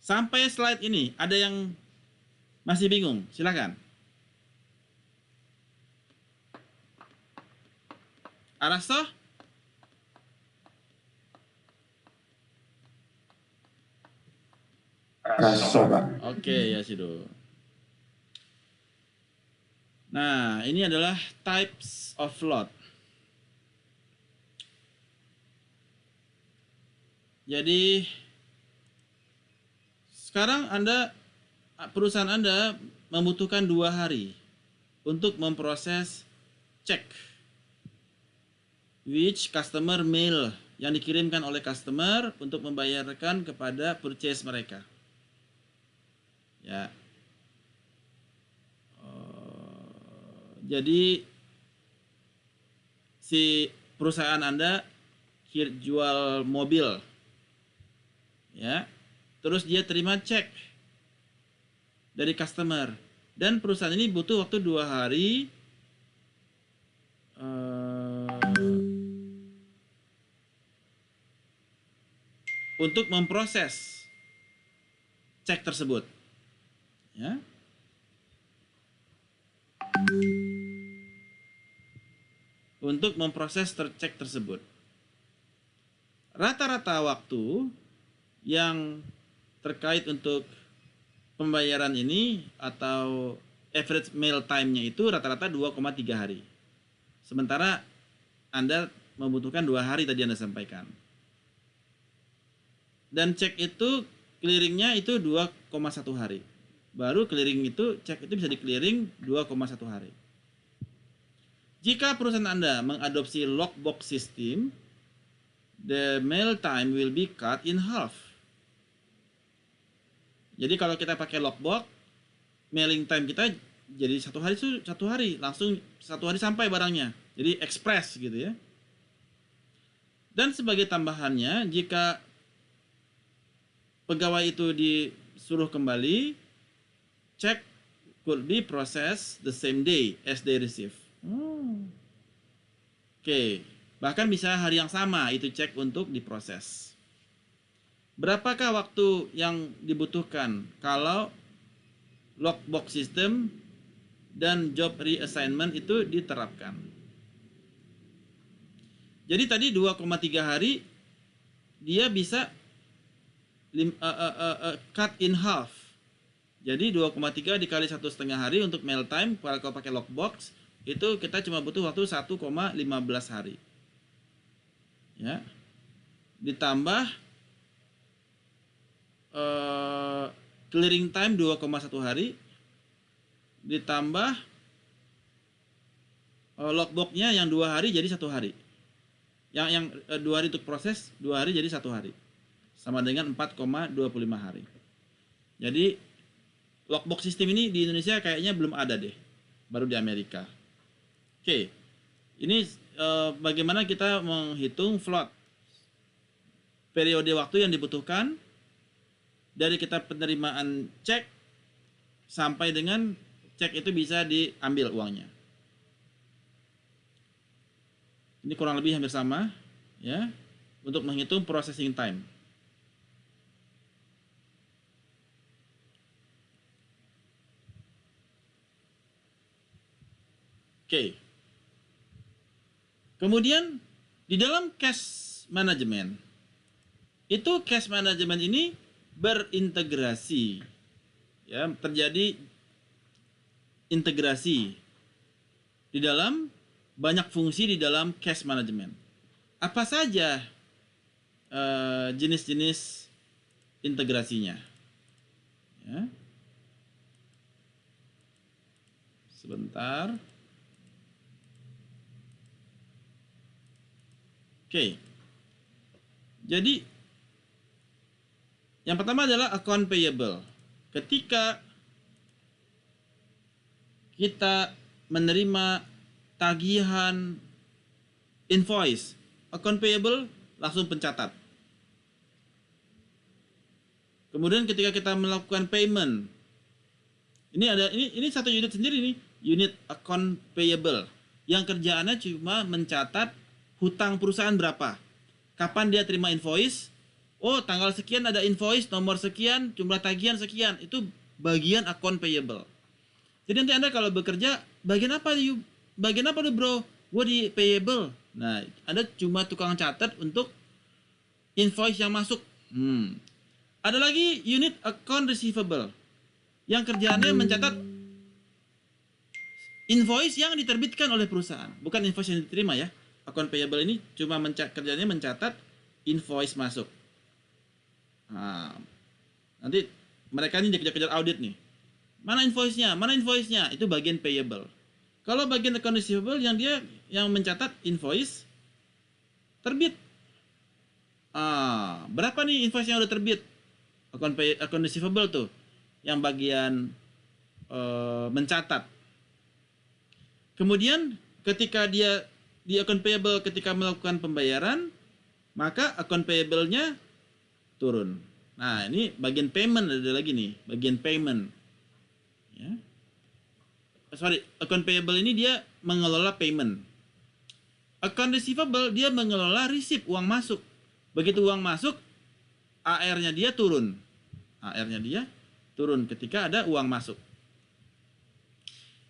Speaker 1: Sampai slide ini ada yang masih bingung? Silakan. Arasto?
Speaker 3: Araso, Pak.
Speaker 1: Oke, ya Sido. Nah, ini adalah types of float. Jadi sekarang perusahaan Anda membutuhkan 2 hari untuk memproses cek which customer mail yang dikirimkan oleh customer untuk membayarkan kepada purchase mereka. Ya. Jadi si perusahaan Anda jual mobil, ya, terus dia terima cek dari customer, dan perusahaan ini butuh waktu 2 hari untuk memproses cek tersebut, ya. Untuk memproses cek tersebut. Rata-rata waktu yang terkait untuk pembayaran ini atau average mail time-nya itu rata-rata 2,3 hari. Sementara Anda membutuhkan 2 hari tadi Anda sampaikan. dan cek itu clearingnya itu 2,1 hari. Baru clearing itu, cek itu bisa di clearing 2,1 hari. Jika perusahaan Anda mengadopsi lockbox system, the mail time will be cut in half. Jadi kalau kita pakai lockbox, mailing time kita jadi 1 hari langsung 1 hari sampai barangnya. Jadi express gitu ya. Dan sebagai tambahannya, jika pegawai itu disuruh kembali, check could be processed the same day as they receive. Oke, bahkan bisa hari yang sama itu cek untuk diproses. Berapakah waktu yang dibutuhkan kalau lockbox system dan job reassignment itu diterapkan? Jadi tadi 2,3 hari dia bisa cut in half. Jadi 2,3 dikali 1,5 hari untuk mail time. Kalau pakai lockbox itu kita cuma butuh waktu 1,15 hari. Ya. Ditambah clearing time 2,1 hari. Ditambah lockboxnya yang 2 hari jadi 1 hari. Yang 2 hari untuk proses, 2 hari jadi 1 hari. Sama dengan 4,25 hari. Jadi lockbox sistem ini di Indonesia kayaknya belum ada deh. Baru di Amerika. Oke. Ini bagaimana kita menghitung float. Periode waktu yang dibutuhkan dari kita penerimaan cek sampai dengan cek itu bisa diambil uangnya. Ini kurang lebih hampir sama ya untuk menghitung processing time. Oke. Kemudian di dalam cash management itu cash management ini berintegrasi ya, terjadi integrasi di dalam banyak fungsi di dalam cash management. Apa saja jenis-jenis integrasinya? Ya. Sebentar. Oke. Jadi yang pertama adalah account payable. Ketika kita menerima tagihan invoice, account payable langsung pencatat. Kemudian ketika kita melakukan payment, ini satu unit sendiri nih, unit account payable yang kerjaannya cuma mencatat hutang perusahaan berapa, kapan dia terima invoice, oh tanggal sekian ada invoice nomor sekian, jumlah tagihan sekian, itu bagian account payable. Jadi nanti Anda kalau bekerja, bagian apa lu bro? Gue di payable. Nah, Anda cuma tukang catat untuk invoice yang masuk. Ada lagi unit account receivable yang kerjaannya mencatat invoice yang diterbitkan oleh perusahaan, bukan invoice yang diterima ya. Account payable ini cuma kerjanya mencatat invoice masuk. Nah, nanti mereka ini dikejar-kejar audit nih. Mana invoice-nya? Itu bagian payable. Kalau bagian account receivable yang mencatat invoice terbit. Berapa nih invoice yang udah terbit? Account receivable tuh yang bagian mencatat. Kemudian ketika dia di account payable ketika melakukan pembayaran, maka account payable-nya turun. Nah, ini bagian payment, ada lagi nih, bagian payment. Ya. Account payable ini dia mengelola payment. Account receivable dia mengelola receipt, uang masuk. Begitu uang masuk, AR-nya dia turun. AR-nya dia turun ketika ada uang masuk.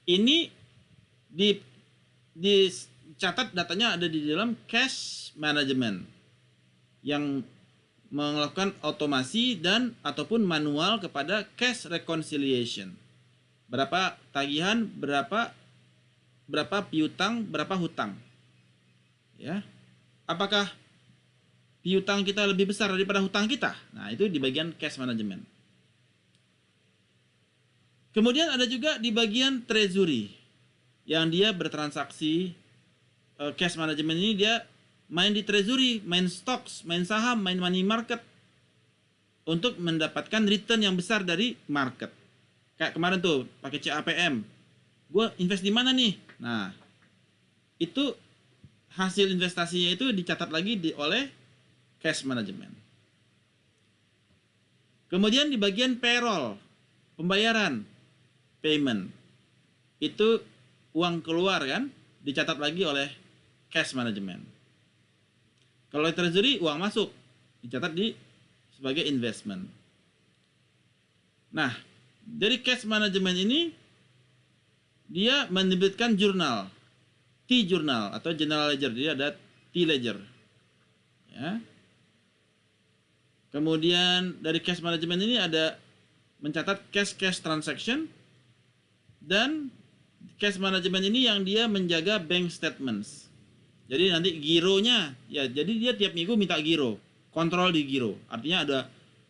Speaker 1: Ini dicatat datanya ada di dalam cash management yang melakukan otomasi dan ataupun manual kepada cash reconciliation. Berapa tagihan, berapa piutang, berapa hutang. Ya. Apakah piutang kita lebih besar daripada hutang kita. Nah, itu di bagian cash management. Kemudian ada juga di bagian treasury yang dia bertransaksi. Cash management ini dia main di treasury, main stocks, main saham, main money market untuk mendapatkan return yang besar dari market. Kayak kemarin tuh pakai CAPM, gue invest di mana nih? Nah, itu hasil investasinya itu dicatat lagi oleh cash management. Kemudian di bagian payroll, pembayaran, payment, itu uang keluar kan, dicatat lagi oleh cash management. Kalau treasury, uang masuk, dicatat sebagai investment. Nah, dari cash management ini, dia menerbitkan jurnal, T-journal atau general ledger, jadi ada T-ledger. Ya. Kemudian dari cash management ini ada mencatat cash transaction, dan cash management ini yang dia menjaga bank statements. Jadi nanti gironya, ya jadi dia tiap minggu minta giro, kontrol di giro. Artinya ada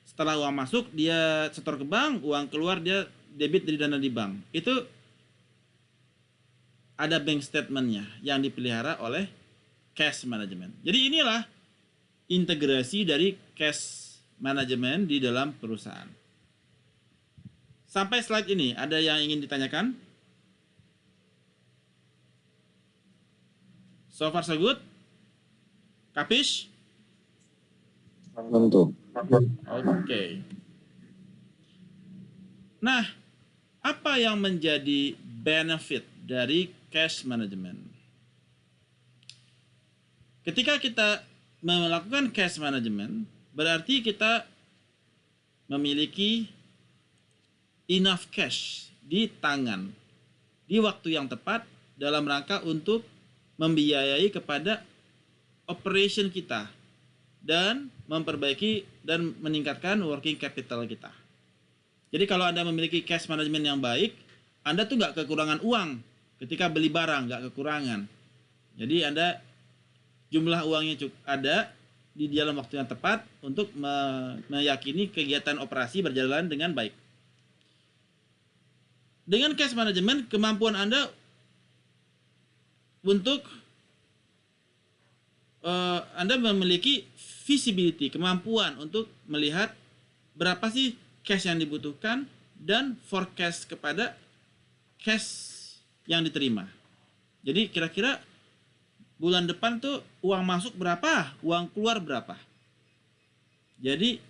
Speaker 1: setelah uang masuk dia setor ke bank, uang keluar dia debit dari dana di bank. Itu ada bank statementnya yang dipelihara oleh cash management. Jadi inilah integrasi dari cash management di dalam perusahaan. Sampai slide ini, ada yang ingin ditanyakan? So far so good? Kapish?
Speaker 4: Tentu.
Speaker 1: Oke. Nah, apa yang menjadi benefit dari cash management? Ketika kita melakukan cash management, berarti kita memiliki enough cash di tangan di waktu yang tepat dalam rangka untuk membiayai kepada operation kita dan memperbaiki dan meningkatkan working capital kita. Jadi kalau Anda memiliki cash management yang baik, Anda tuh nggak kekurangan uang ketika beli barang, nggak kekurangan. Jadi Anda jumlah uangnya cukup ada di dalam waktu yang tepat untuk meyakini kegiatan operasi berjalan dengan baik. Dengan cash management, kemampuan Anda untuk Anda memiliki visibility, kemampuan untuk melihat berapa sih cash yang dibutuhkan dan forecast kepada cash yang diterima. Jadi kira-kira bulan depan tuh uang masuk berapa, uang keluar berapa. Jadi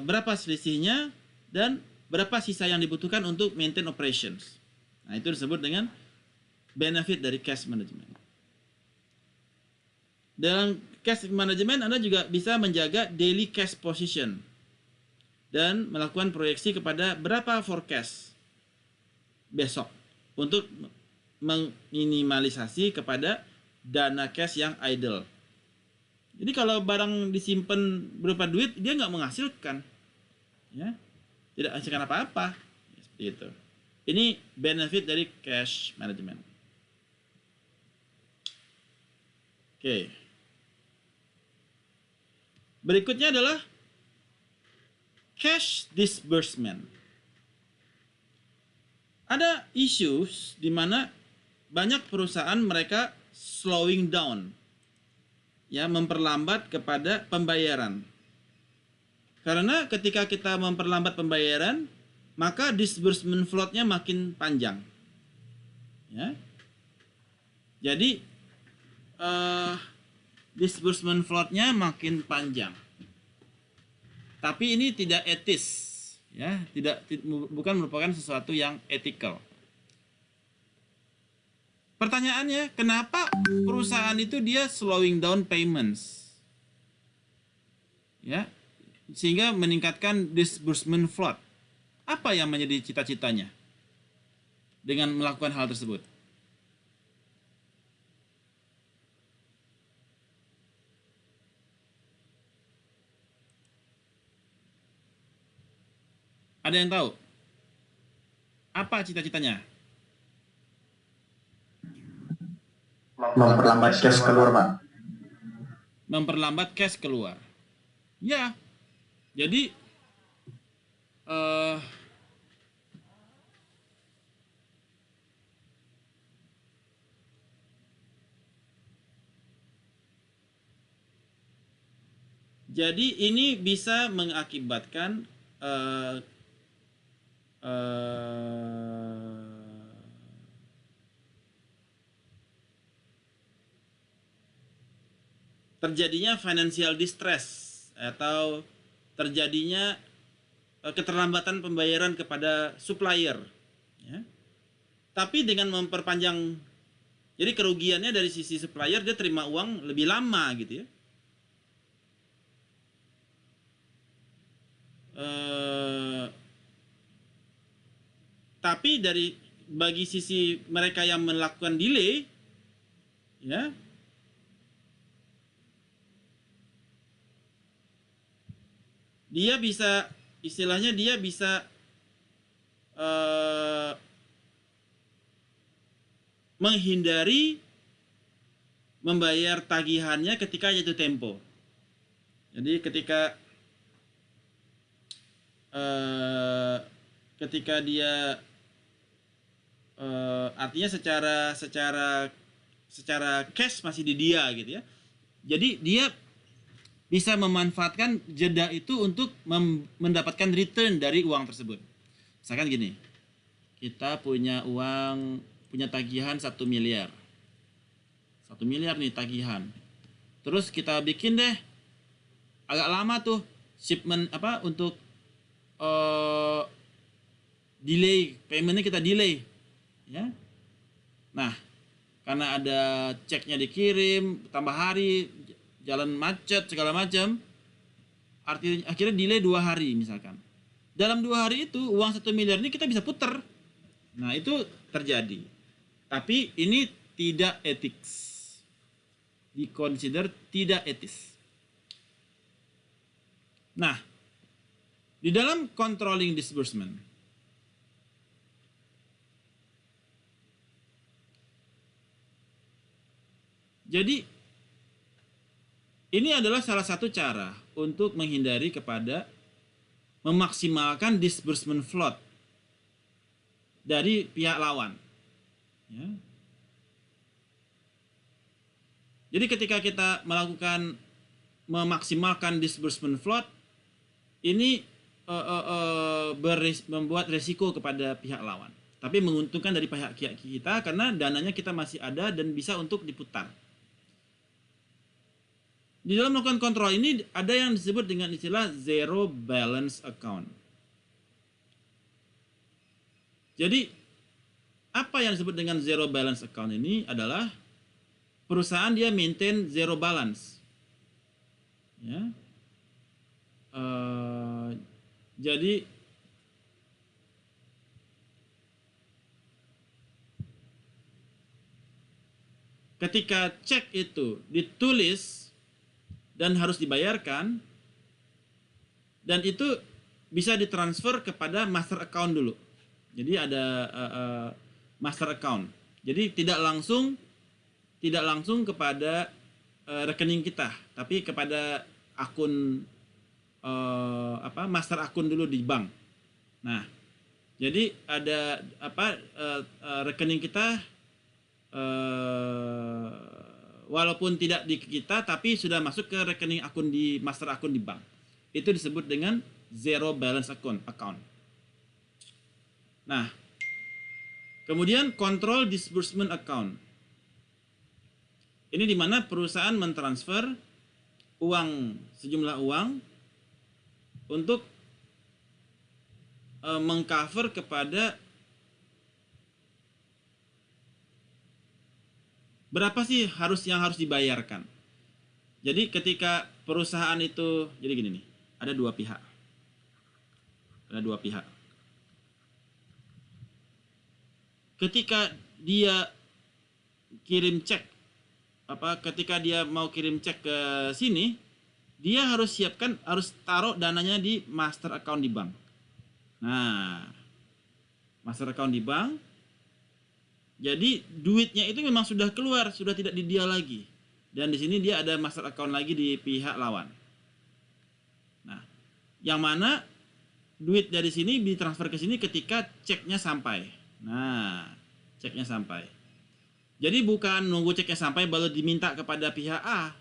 Speaker 1: berapa selisihnya dan berapa sisa yang dibutuhkan untuk maintain operations. Nah, itu disebut dengan benefit dari cash management. Dalam cash management, Anda juga bisa menjaga daily cash position dan melakukan proyeksi kepada berapa forecast besok untuk meminimalisasi kepada dana cash yang idle. Jadi kalau barang disimpan berupa duit, dia nggak menghasilkan, ya, tidak menghasilkan apa-apa, seperti itu. Ini benefit dari cash management. Oke. Berikutnya adalah cash disbursement. Ada issues di mana banyak perusahaan mereka slowing down, ya, memperlambat kepada pembayaran. Karena ketika kita memperlambat pembayaran, maka disbursement float-nya makin panjang. Ya. Jadi disbursement float-nya makin panjang. Tapi ini tidak etis, ya, bukan merupakan sesuatu yang ethical. Pertanyaannya, kenapa perusahaan itu dia slowing down payments? Ya, sehingga meningkatkan disbursement float. Apa yang menjadi cita-citanya dengan melakukan hal tersebut? Ada yang tahu? Apa cita-citanya?
Speaker 3: Memperlambat cash keluar, Pak.
Speaker 1: memperlambat cash keluar. Ya, jadi jadi ini bisa mengakibatkan terjadinya financial distress atau terjadinya keterlambatan pembayaran kepada supplier, ya. Tapi dengan memperpanjang, jadi kerugiannya dari sisi supplier, dia terima uang lebih lama gitu ya. Tapi bagi sisi mereka yang melakukan delay, ya, dia bisa, istilahnya dia bisa menghindari membayar tagihannya ketika jatuh tempo. Jadi ketika dia artinya secara cash masih di dia gitu ya. Jadi dia bisa memanfaatkan jeda itu untuk mendapatkan return dari uang tersebut. Misalkan gini, kita punya tagihan 1 miliar. 1 miliar nih tagihan. Terus kita bikin deh agak lama tuh shipment untuk delay, paymentnya kita delay, ya. Nah, karena ada ceknya dikirim, tambah hari, jalan macet, segala macam, akhirnya delay 2 hari misalkan. Dalam 2 hari itu, uang 1 miliar ini kita bisa puter. Nah, itu terjadi. Tapi ini tidak etis. Diconsider tidak etis. Nah, di dalam controlling disbursement, jadi ini adalah salah satu cara untuk menghindari kepada memaksimalkan disbursement float dari pihak lawan, ya. Jadi ketika kita memaksimalkan disbursement float, ini membuat resiko kepada pihak lawan. Tapi menguntungkan dari pihak kita karena dananya kita masih ada dan bisa untuk diputar. Di dalam melakukan kontrol ini ada yang disebut dengan istilah zero balance account. Jadi apa yang disebut dengan zero balance account ini adalah perusahaan dia maintain zero balance, ya. Jadi ketika cek itu ditulis dan harus dibayarkan, dan itu bisa ditransfer kepada master account dulu. Jadi ada master account. Jadi tidak langsung kepada rekening kita, tapi kepada akun master akun dulu di bank. Nah, jadi ada rekening kita walaupun tidak di kita tapi sudah masuk ke rekening akun di master akun di bank. Itu disebut dengan zero balance account. Nah, kemudian control disbursement account. Ini di mana perusahaan mentransfer sejumlah uang untuk mengcover kepada berapa sih yang harus dibayarkan. Jadi ketika perusahaan itu, jadi gini nih, ada dua pihak. Ketika dia mau kirim cek ke sini, dia harus taruh dananya di master account di bank. Nah, master account di bank, jadi duitnya itu memang sudah keluar, sudah tidak di dia lagi. dan di sini dia ada master account lagi di pihak lawan. Nah, yang mana duit dari sini ditransfer ke sini ketika ceknya sampai. Nah, ceknya sampai. Jadi bukan nunggu ceknya sampai baru diminta kepada pihak A.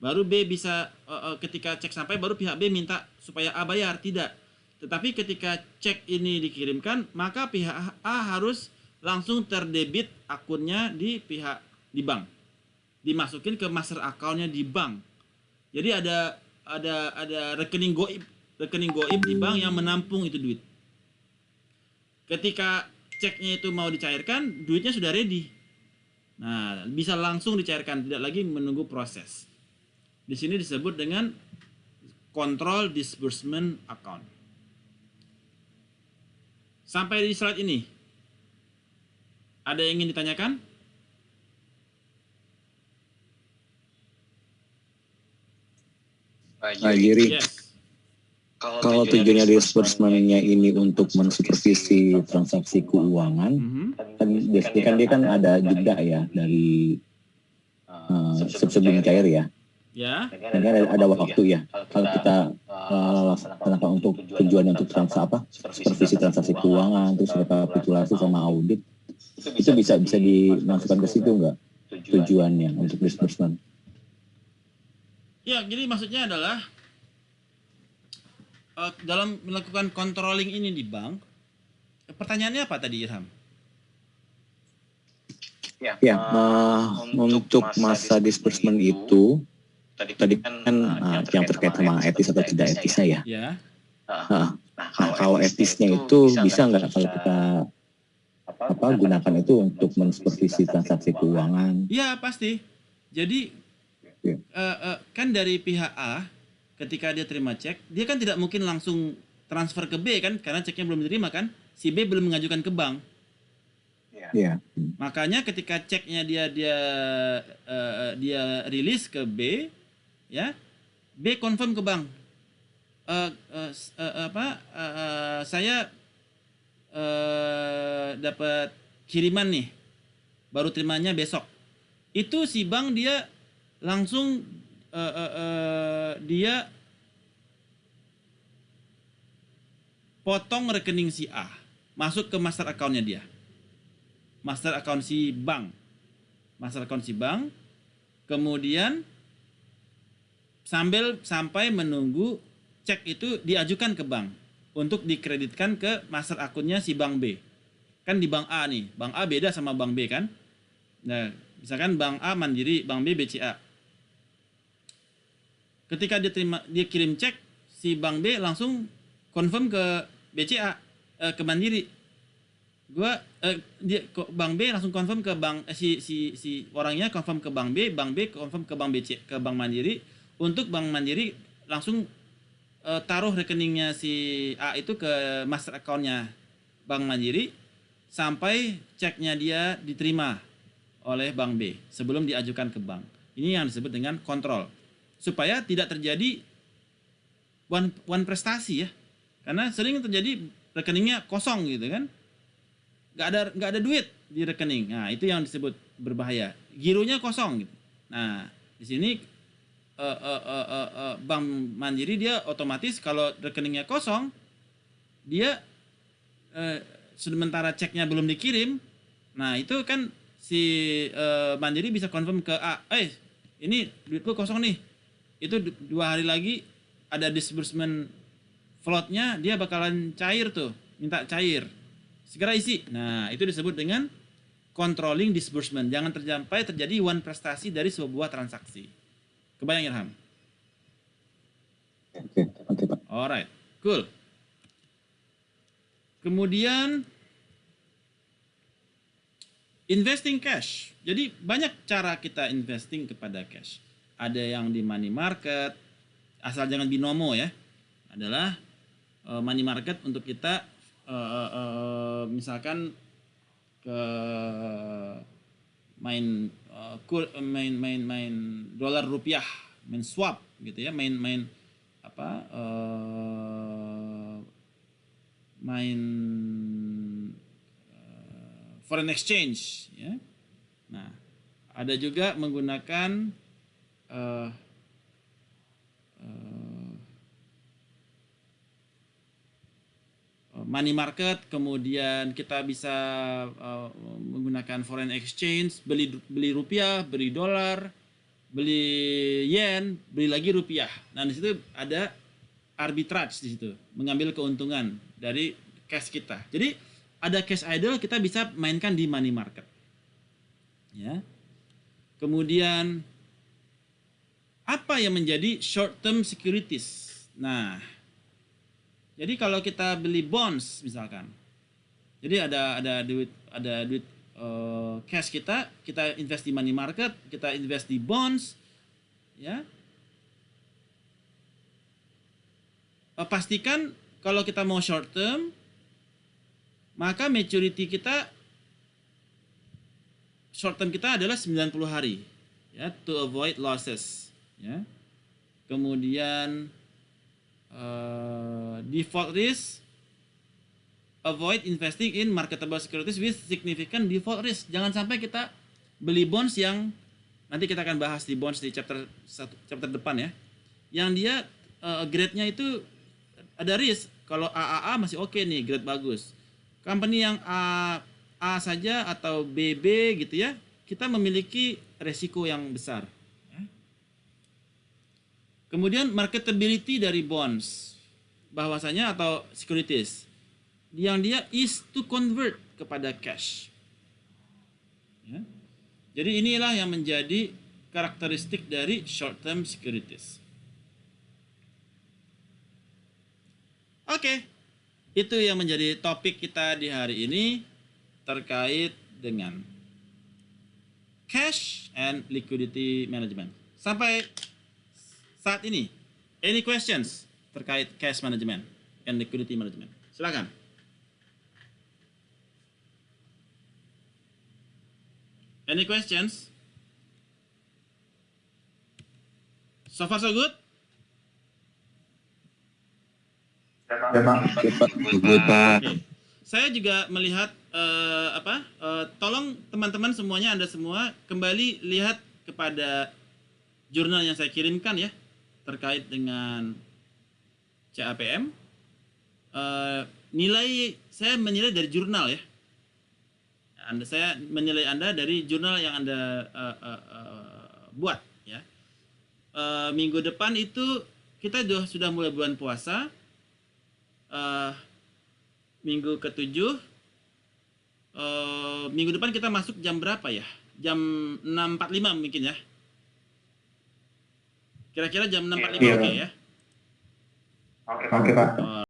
Speaker 1: Baru B bisa ketika cek sampai baru pihak B minta supaya A bayar, tidak. Tetapi ketika cek ini dikirimkan, maka pihak A harus langsung terdebit akunnya di bank. Dimasukin ke master account-nya di bank. Jadi ada rekening goib di bank yang menampung itu duit. Ketika ceknya itu mau dicairkan, duitnya sudah ready. Nah, bisa langsung dicairkan, tidak lagi menunggu proses. Di sini disebut dengan control disbursement account. Sampai di slide ini, ada yang ingin ditanyakan?
Speaker 4: Nah, Giri,
Speaker 1: Yes.
Speaker 4: kalau tujuannya disbursement-nya ini untuk mensupervisi transaksi keuangan, kan biasanya kan dia kan ada jeda ya dari sebelum cair ya.
Speaker 1: Ya.
Speaker 4: Dan kan ada waktu ya. Kalau kita laksanakan untuk tujuannya untuk supervisi transaksi keuangan, terus rekapitulasi sama audit, itu bisa dimasukkan ke situ nggak tujuannya untuk disbursement?
Speaker 1: Ya, jadi maksudnya adalah dalam melakukan controlling ini di bank, pertanyaannya apa tadi, Irham?
Speaker 4: Ya, untuk masa disbursement itu tadi kan yang terkait sama etis atau tidak etisnya ya.
Speaker 1: Ya.
Speaker 4: Nah, kalau etisnya itu bisa nggak kalau kita gunakan itu untuk mensupervisi transaksi keuangan?
Speaker 1: Ya, pasti. Jadi kan dari pihak A ketika dia terima cek, dia kan tidak mungkin langsung transfer ke B kan, karena ceknya belum diterima kan, si B belum mengajukan ke bank.
Speaker 4: Iya.
Speaker 1: Makanya ketika ceknya dia rilis ke B, ya, B confirm ke bank. Saya dapat kiriman nih, baru terimanya besok. Itu si bank dia langsung dia potong rekening si A, masuk ke master account-nya dia. Master account si bank. Kemudian sampai menunggu cek itu diajukan ke bank untuk dikreditkan ke master akunnya si bank B. Kan di bank A nih, bank A beda sama bank B kan. Nah, misalkan bank A Mandiri, bank B BCA. Ketika dia kirim cek, si bank B langsung confirm ke BCA, ke Mandiri. Bank B langsung confirm ke bank si orangnya confirm ke bank B confirm ke bank BC, ke bank Mandiri, untuk bank Mandiri langsung taruh rekeningnya si A itu ke master account-nya bank Mandiri sampai ceknya dia diterima oleh bank B sebelum diajukan ke bank. Ini yang disebut dengan kontrol, supaya tidak terjadi one prestasi ya, karena sering terjadi rekeningnya kosong gitu kan, nggak ada duit di rekening. Nah, itu yang disebut berbahaya, gironya kosong gitu. Nah, di sini bank Mandiri dia otomatis kalau rekeningnya kosong, dia sementara ceknya belum dikirim, nah itu kan si Mandiri bisa confirm ke A, ini duit lu kosong nih, itu 2 hari lagi ada disbursement floatnya, dia bakalan cair tuh, minta cair, segera isi. Nah, itu disebut dengan controlling disbursement. Jangan sampai terjadi one prestasi dari sebuah transaksi. Kebayang, Irham?
Speaker 4: Oke, Pak.
Speaker 1: Alright, cool. Kemudian investing cash. Jadi banyak cara kita investing kepada cash. Ada yang di money market, asal jangan binomo ya. Adalah money market untuk kita misalkan ke main dolar rupiah, main swap gitu ya, main foreign exchange ya. Nah, Ada juga menggunakan money market, kemudian kita bisa menggunakan foreign exchange, beli rupiah, beli dolar, beli yen, beli lagi rupiah. Nah, di situ ada arbitrage di situ, mengambil keuntungan dari cash kita. Jadi ada cash idle, kita bisa mainkan di money market. Ya. Kemudian apa yang menjadi short term securities? Nah, jadi kalau kita beli bonds misalkan, jadi ada duit cash kita invest di money market, kita invest di bonds, ya. Pastikan kalau kita mau short term, maka maturity kita short term kita adalah 90 hari, ya, to avoid losses, ya. Kemudian default risk, avoid investing in marketable securities with significant default risk. Jangan sampai kita beli bonds yang nanti kita akan bahas di bonds di chapter depan, ya. Yang dia grade-nya itu ada risk. Kalau AAA masih oke nih, grade bagus. Company yang A saja atau BB gitu, ya, kita memiliki resiko yang besar. Kemudian marketability dari bonds, bahwasanya atau securities, yang dia is to convert kepada cash. Ya. Jadi inilah yang menjadi karakteristik dari short term securities. Oke, itu yang menjadi topik kita di hari ini terkait dengan cash and liquidity management. Sampai saat ini, any questions terkait cash management and liquidity management? Silakan. Any questions? So far so good?
Speaker 3: Ya, Pak.
Speaker 1: Oke. Saya juga melihat tolong teman-teman semuanya, Anda semua kembali lihat kepada jurnal yang saya kirimkan, ya, terkait dengan CAPM. Saya menilai dari jurnal, ya. Saya menilai Anda dari jurnal yang Anda buat, ya. Minggu depan itu kita sudah mulai bulan puasa. Minggu ke-7, minggu depan kita masuk jam berapa, ya? Jam 6.45 mungkin, ya. Kira-kira jam 6.45 oke, ya?
Speaker 3: Oke, Pak.